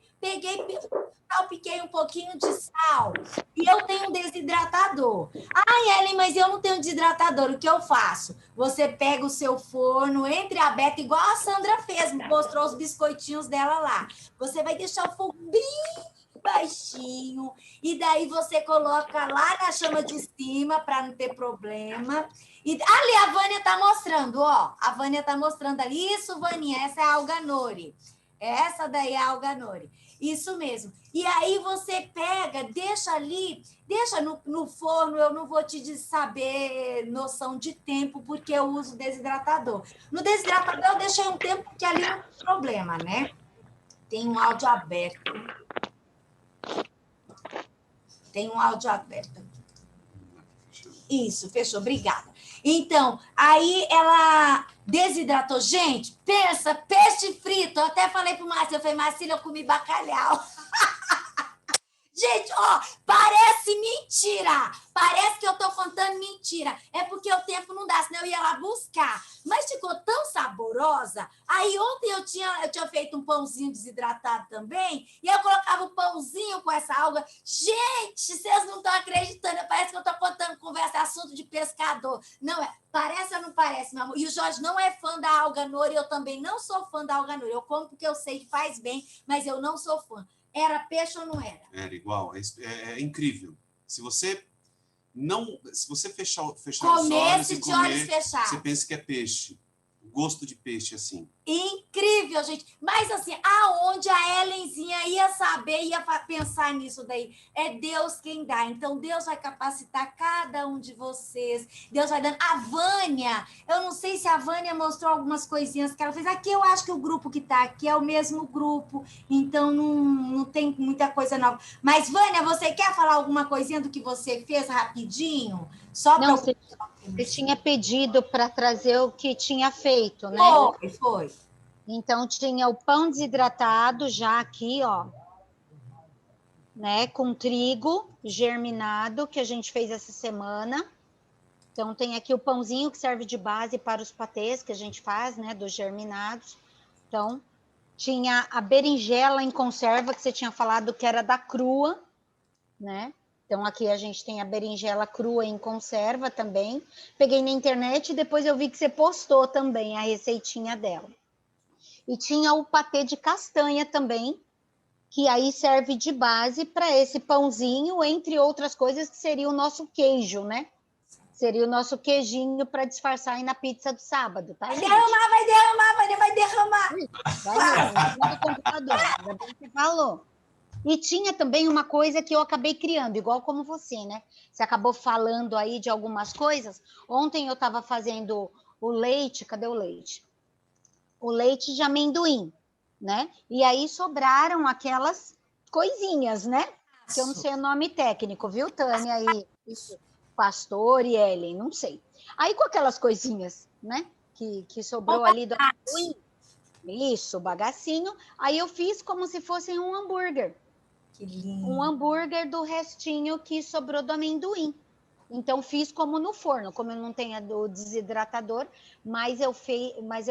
salpiquei um pouquinho de sal, e eu tenho um desidratador. Ai, Ellen, mas eu não tenho desidratador, o que eu faço? Você pega o seu forno entreaberto, igual a Sandra fez, mostrou os biscoitinhos dela lá. Você vai deixar o fogo bem baixinho, e daí você coloca lá na chama de cima para não ter problema. E ali a Vânia está mostrando, ó. A Vânia está mostrando ali. Isso, Vânia, essa é a alganori. Essa daí é a alganori. Isso mesmo. E aí você pega, deixa ali, deixa no forno. Eu não vou te saber noção de tempo, porque eu uso desidratador. No desidratador eu deixei um tempo, porque ali não tem problema, né? Tem um áudio aberto. Tem um áudio aberto. Isso, fechou, obrigada. Então, aí ela desidratou. Gente, pensa, peixe frito. Eu até falei pro Márcio, eu falei, Marcília, eu comi bacalhau. Gente, ó, parece mentira. Parece que eu tô contando mentira. É porque o tempo não dá, senão eu ia lá buscar. Mas ficou tão saborosa. Aí ontem eu tinha feito um pãozinho desidratado também, e eu colocava o pãozinho com essa alga. Gente, vocês não estão acreditando. Parece que eu tô contando conversa, assunto de pescador. Não é? Parece ou não parece, meu amor? E o Jorge não é fã da alganori, eu também não sou fã da alganori. Eu como porque eu sei que faz bem, mas eu não sou fã. Era peixe ou não era? Era igual. É incrível. Se você fechar os olhos e comer, você pensa que é peixe. Gosto de peixe, assim. Incrível, gente. Mas, assim, aonde a Ellenzinha ia saber, ia pensar nisso daí? É Deus quem dá. Então, Deus vai capacitar cada um de vocês. Deus vai dando. A Vânia, eu não sei se a Vânia mostrou algumas coisinhas que ela fez. Aqui eu acho que o grupo que está aqui é o mesmo grupo. Então, não tem muita coisa nova. Mas, Vânia, você quer falar alguma coisinha do que você fez rapidinho? Só para... Você tinha pedido para trazer o que tinha feito, né? Foi. Então, tinha o pão desidratado já aqui, ó. né, com trigo germinado que a gente fez essa semana. Então tem aqui o pãozinho que serve de base para os patês que a gente faz, né, dos germinados. Então tinha a berinjela em conserva que você tinha falado que era da crua, né? Então aqui a gente tem a berinjela crua em conserva também. Peguei na internet e depois eu vi que você postou também a receitinha dela. E tinha o patê de castanha também, que aí serve de base para esse pãozinho, entre outras coisas, que seria o nosso queijo, né? Seria o nosso queijinho para disfarçar aí na pizza do sábado, tá, gente? Vai derramar, vai derramar. Vai mesmo, no computador, ainda bem que você falou. E tinha também uma coisa que eu acabei criando, igual como você, né? Você acabou falando aí de algumas coisas. Ontem eu estava fazendo o leite, cadê o leite? O leite de amendoim, né? E aí sobraram aquelas coisinhas, né? Que eu não sei o nome técnico, viu, Tânia? Aí, Pastor e Ellen, não sei. Aí com aquelas coisinhas, né? Que sobrou ali do amendoim, isso, bagacinho. Aí eu fiz como se fosse um hambúrguer. Que lindo. Um hambúrguer do restinho que sobrou do amendoim. Então, fiz como no forno, como eu não tenho o desidratador, mas eu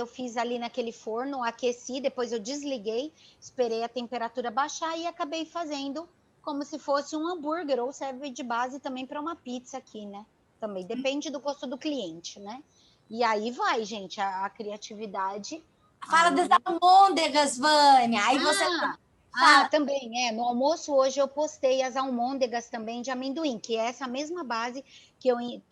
fiz ali naquele forno, aqueci, depois eu desliguei, esperei a temperatura baixar e acabei fazendo como se fosse um hambúrguer, ou serve de base também para uma pizza aqui, né? Também depende do gosto do cliente, né? E aí vai, gente, a criatividade. Fala das almôndegas, Vânia. Aí você fala. Também, no almoço hoje eu postei as almôndegas também de amendoim, que é essa mesma base que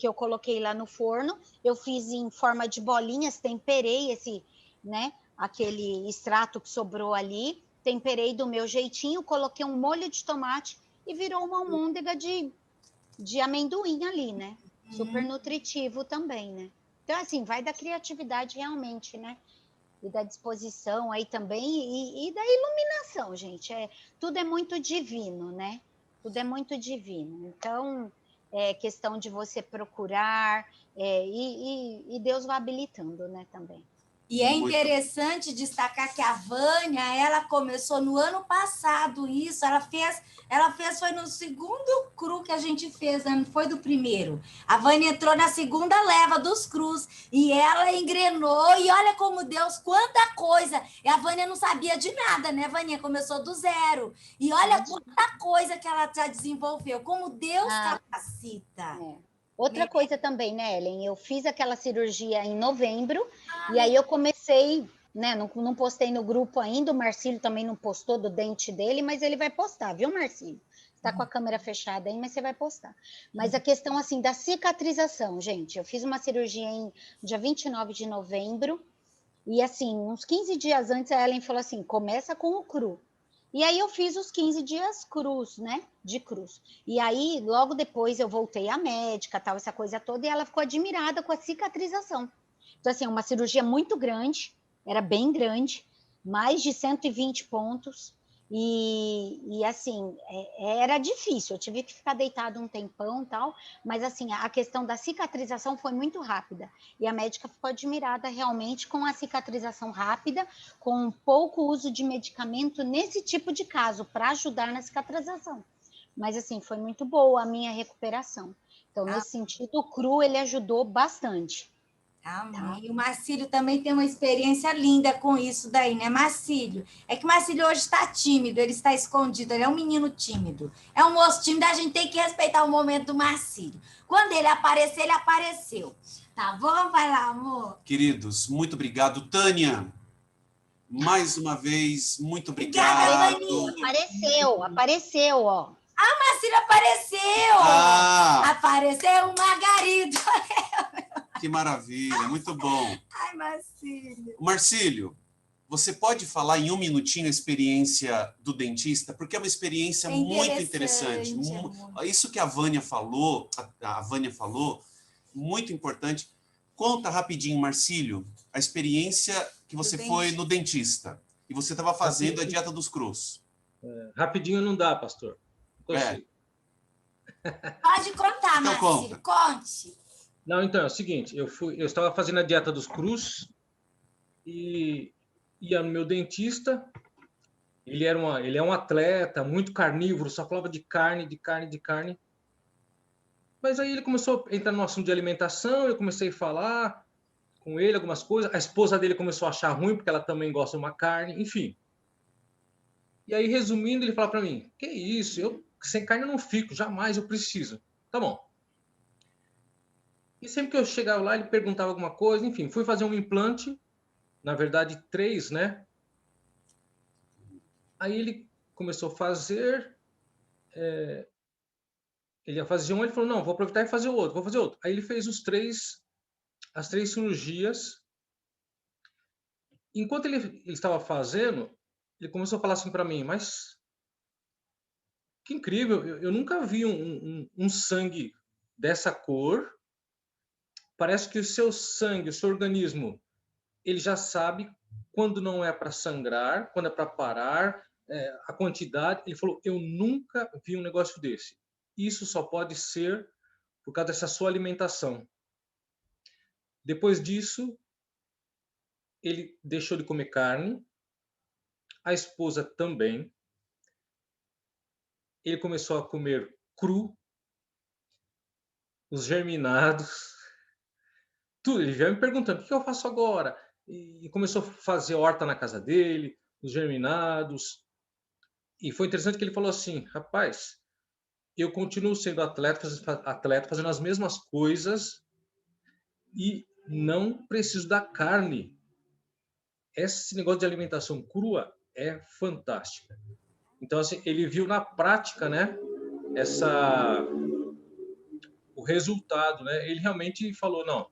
eu coloquei lá no forno. Eu fiz em forma de bolinhas, temperei esse, né, aquele extrato que sobrou ali, temperei do meu jeitinho, coloquei um molho de tomate e virou uma almôndega de amendoim ali, né? Super nutritivo também, né? Então, assim, vai da criatividade realmente, né? E da disposição aí também, e da iluminação, gente. Tudo é muito divino, né? Tudo é muito divino. Então, é questão de você procurar, e Deus vai habilitando, né, também. E é interessante destacar que a Vânia, ela começou no ano passado isso, ela fez foi no segundo cru que a gente fez, não foi do primeiro. A Vânia entrou na segunda leva dos crus e ela engrenou, e olha como Deus, quanta coisa. E a Vânia não sabia de nada, né, Vânia? Começou do zero. E olha quanta coisa que ela já desenvolveu, como Deus capacita. Outra coisa também, né, Ellen? Eu fiz aquela cirurgia em novembro, e aí eu comecei, né? Não postei no grupo ainda, o Marcílio também não postou do dente dele, mas ele vai postar, viu, Marcílio? Está com a câmera fechada aí, mas você vai postar. Mas a questão, assim, da cicatrização, gente, eu fiz uma cirurgia em dia 29 de novembro, e assim, uns 15 dias antes, a Ellen falou assim, começa com o cru. E aí eu fiz os 15 dias cruz, né? De cruz. E aí, logo depois, eu voltei à médica, tal, essa coisa toda, e ela ficou admirada com a cicatrização. Então, assim, uma cirurgia muito grande, era bem grande, mais de 120 pontos, e assim, era difícil, eu tive que ficar deitada um tempão e tal, mas assim, a questão da cicatrização foi muito rápida, e a médica ficou admirada realmente com a cicatrização rápida, com pouco uso de medicamento nesse tipo de caso, para ajudar na cicatrização. Mas assim, foi muito boa a minha recuperação. Então, nesse sentido, o cru, ele ajudou bastante. Amém. E o Marcílio também tem uma experiência linda com isso daí, né, Marcílio? É que o Marcílio hoje está tímido, ele está escondido, ele é um menino tímido. É um moço tímido, a gente tem que respeitar o momento do Marcílio. Quando ele aparecer, ele apareceu. Tá bom? Vai lá, amor. Queridos, muito obrigado. Tânia, mais uma vez, muito Obrigada, obrigado. Apareceu, ó. Marcílio apareceu! Apareceu o Margarido. Que maravilha, muito bom. Ai, Marcílio. Marcílio, você pode falar em um minutinho a experiência do dentista? Porque é uma experiência muito interessante. Isso que a Vânia falou, muito importante. Conta rapidinho, Marcílio, a experiência que você foi no dentista. E você estava fazendo a dieta dos crus. Rapidinho não dá, pastor. Pode contar, então, Marcílio, conte. Não, então, é o seguinte, eu estava fazendo a dieta dos crus e ia no meu dentista Ele é um atleta muito carnívoro, só falava de carne, de carne, de carne. Mas aí ele começou a entrar no assunto de alimentação, eu comecei a falar com ele algumas coisas. A esposa dele começou a achar ruim, porque ela também gosta de uma carne, enfim. E aí, resumindo, ele fala para mim, que isso, eu sem carne eu não fico, jamais eu preciso. Tá bom. E sempre que eu chegava lá, ele perguntava alguma coisa, enfim, fui fazer um implante, na verdade 3, né? Aí ele começou a fazer, ele ia fazer um, ele falou, não, vou aproveitar e fazer o outro, vou fazer outro. Aí ele fez as 3 cirurgias. Enquanto ele estava fazendo, ele começou a falar assim para mim, mas que incrível, eu nunca vi um sangue dessa cor. Parece que o seu sangue, o seu organismo, ele já sabe quando não é para sangrar, quando é para parar, a quantidade. Ele falou, eu nunca vi um negócio desse. Isso só pode ser por causa dessa sua alimentação. Depois disso, ele deixou de comer carne, a esposa também. Ele começou a comer cru, os germinados, tudo. Ele já me perguntando, o que eu faço agora? E começou a fazer horta na casa dele, os germinados. E foi interessante que ele falou assim, rapaz, eu continuo sendo atleta, fazendo as mesmas coisas e não preciso da carne. Esse negócio de alimentação crua é fantástica. Então, assim, ele viu na prática, né, o resultado, né? Ele realmente falou, não,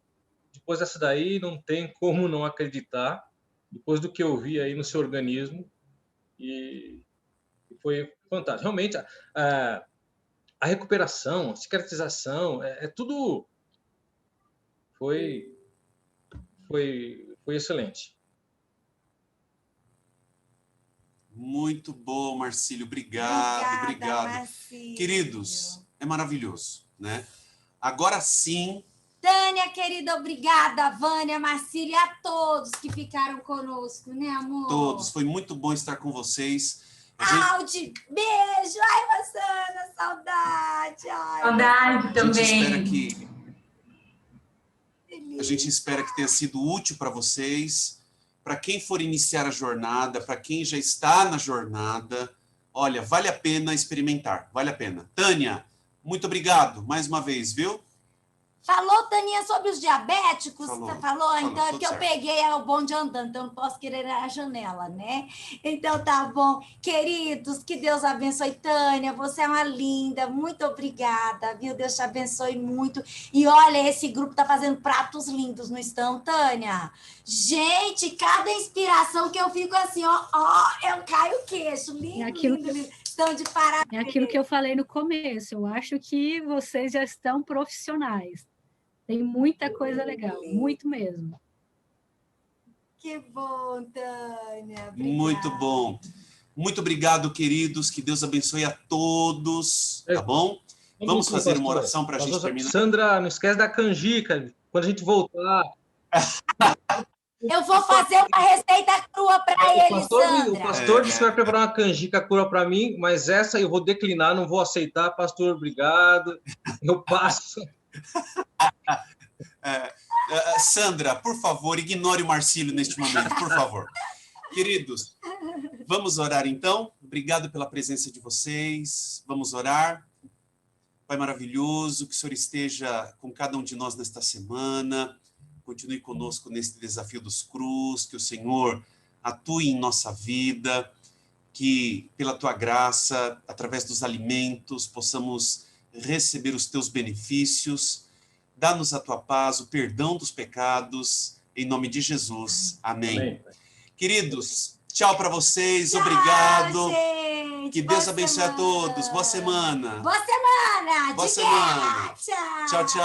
depois dessa daí não tem como não acreditar, depois do que eu vi aí no seu organismo, e foi fantástico. Realmente, a recuperação, a cicatrização, tudo foi excelente. Muito bom, Marcílio. Obrigado. Marcílio. Queridos, é maravilhoso, né? Agora sim. Tânia, querida, obrigada. Vânia, Marcílio e a todos que ficaram conosco, né, amor? Todos. Foi muito bom estar com vocês. Audi, beijo. Ai, Rosana, saudade. Ai, saudade também. A gente espera que tenha sido útil para vocês. Para quem for iniciar a jornada, para quem já está na jornada, olha, vale a pena experimentar, vale a pena. Tânia, muito obrigado mais uma vez, viu? Falou, Taninha, sobre os diabéticos? Falou, Então, é que eu peguei o bonde andando, então eu não posso querer a janela, né? Então, tá bom. Queridos, que Deus abençoe. Tânia, você é uma linda, muito obrigada, viu? Deus te abençoe muito. E olha, esse grupo tá fazendo pratos lindos, não estão, Tânia? Gente, cada inspiração que eu fico assim, eu caio o queixo. Lindo, lindo. Estão de parabéns. É aquilo que eu falei no começo. Eu acho que vocês já estão profissionais. Tem muita coisa legal, muito mesmo. Que bom, Tânia. Obrigada. Muito bom. Muito obrigado, queridos. Que Deus abençoe a todos, tá bom? Vamos fazer uma oração para a gente terminar. Sandra, não esquece da canjica. Quando a gente voltar... Eu vou fazer uma receita crua para ele, Sandra. O pastor disse que vai preparar uma canjica crua para mim, mas essa eu vou declinar, não vou aceitar. Pastor, obrigado. Eu passo. Sandra, por favor, ignore o Marcílio neste momento, por favor. Queridos, vamos orar então. Obrigado pela presença de vocês. Vamos orar. Pai maravilhoso, que o Senhor esteja com cada um de nós nesta semana. Continue conosco nesse desafio dos cruz, que o Senhor atue em nossa vida, que pela tua graça, através dos alimentos, possamos receber os teus benefícios. Dá-nos a tua paz, o perdão dos pecados, em nome de Jesus. Amém. Amém. Queridos, tchau para vocês, tchau, obrigado. Gente. Que Deus abençoe a todos. Boa semana. Boa semana. Boa semana. Tchau, tchau.